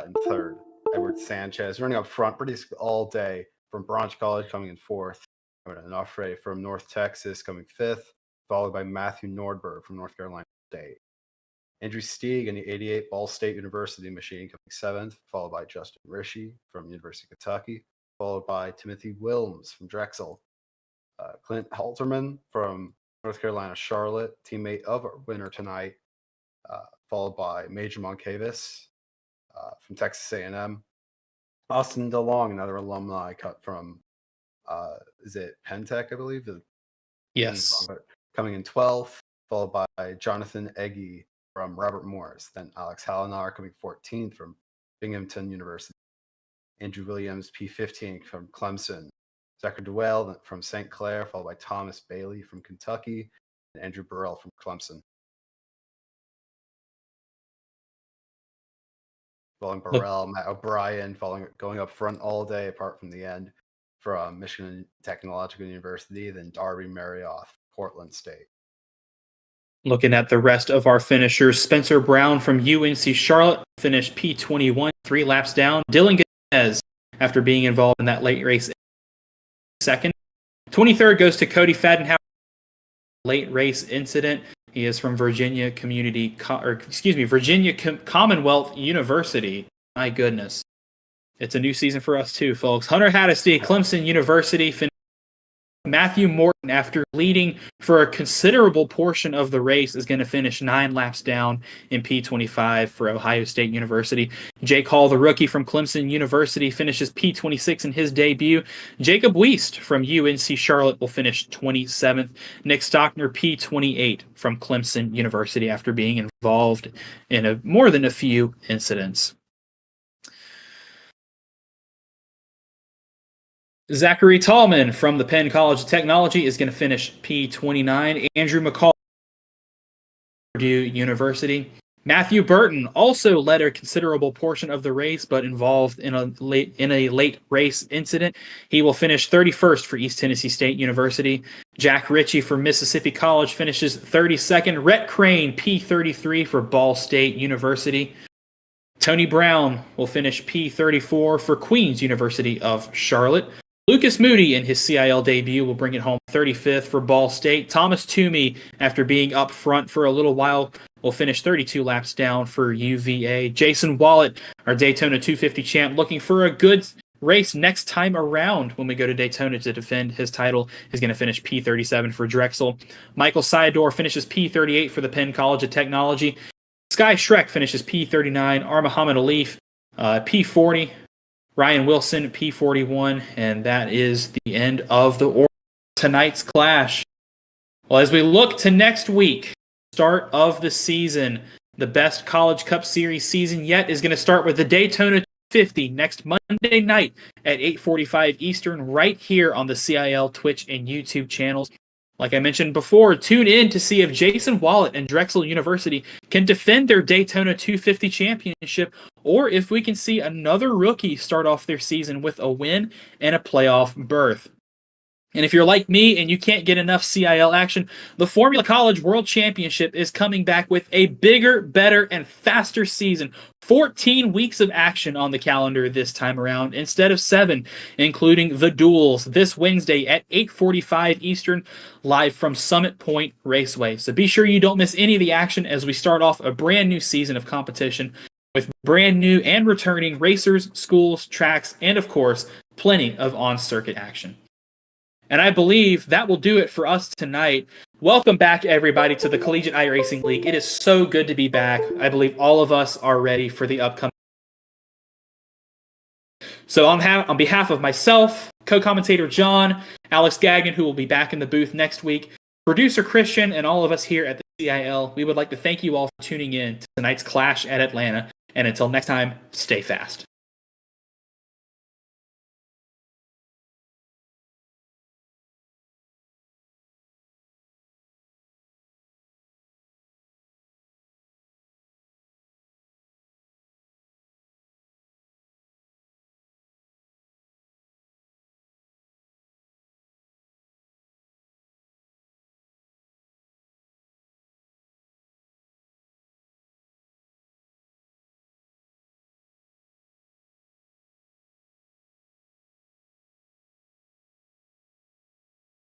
in third. Edward Sanchez running up front pretty all day from Branch College coming in fourth. Onofre from North Texas coming fifth, followed by Matthew Nordberg from North Carolina State. Andrew Stieg in the 88 Ball State University machine coming seventh, followed by Justin Rishi from University of Kentucky, followed by Timothy Wilms from Drexel. Clint Halterman from North Carolina Charlotte, teammate of our winner tonight, followed by Major Moncavis from Texas A&M. Austin DeLong, another alumni cut from, is it Pentech, I believe? Yes. Coming in 12th, followed by Jonathan Eggy from Robert Morris. Then Alex Hallinar coming 14th from Binghamton University. Andrew Williams, P15 from Clemson. Zachary Duell from St. Clair, followed by Thomas Bailey from Kentucky, and Andrew Burrell from Clemson. Following Burrell, Matt O'Brien, going up front all day, apart from the end, from Michigan Technological University, then Darby Marioff, Portland State. Looking at the rest of our finishers, Spencer Brown from UNC Charlotte finished P21, 3 laps down. Dylan Gomez, after being involved in that late race, second. 23rd goes to Cody Fadenhauer, late race incident. He is from Virginia Commonwealth University. My goodness. It's a new season for us too, folks. Hunter Haddisty, Clemson University, finished. Matthew Morton, after leading for a considerable portion of the race, is going to finish 9 laps down in P25 for Ohio State University. Jake Hall, the rookie from Clemson University, finishes P26 in his debut. Jacob Wiest from UNC Charlotte will finish 27th. Nick Stockner, P28 from Clemson University, after being involved in more than a few incidents. Zachary Tallman from the Penn College of Technology is going to finish P29. Andrew McCall, Purdue University. Matthew Burton also led a considerable portion of the race, but involved in a late race incident. He will finish 31st for East Tennessee State University. Jack Ritchie from Mississippi College finishes 32nd. Rhett Crane, P33 for Ball State University. Tony Brown will finish P34 for Queens University of Charlotte. Lucas Moody in his CiL debut will bring it home 35th for Ball State. Thomas Toomey, after being up front for a little while, will finish 32 laps down for UVA. Jason Wallet, our Daytona 250 champ, looking for a good race next time around when we go to Daytona to defend his title, is going to finish P37 for Drexel. Michael Syador finishes P38 for the Penn College of Technology. Sky Schreck finishes P39. R. Muhammad Alif, P40. Ryan Wilson, P41, and that is the end of tonight's clash. Well, as we look to next week, start of the season, the best College Cup Series season yet is going to start with the Daytona 250 next Monday night at 8:45 Eastern, right here on the CiL Twitch and YouTube channels. Like I mentioned before, tune in to see if Jason Wallet and Drexel University can defend their Daytona 250 championship, or if we can see another rookie start off their season with a win and a playoff berth. And if you're like me and you can't get enough CiL action, the Formula College World Championship is coming back with a bigger, better, and faster season. 14 weeks of action on the calendar this time around instead of 7, including the duels this Wednesday at 8:45 Eastern, live from Summit Point Raceway. So be sure you don't miss any of the action as we start off a brand new season of competition with brand new and returning racers, schools, tracks, and of course, plenty of on-circuit action. And I believe that will do it for us tonight. Welcome back, everybody, to the Collegiate iRacing League. It is so good to be back. I believe all of us are ready for the upcoming. So on behalf of myself, co-commentator John, Alex Gagnon, who will be back in the booth next week, producer Christian, and all of us here at the CiL, we would like to thank you all for tuning in to tonight's clash at Atlanta. And until next time, stay fast.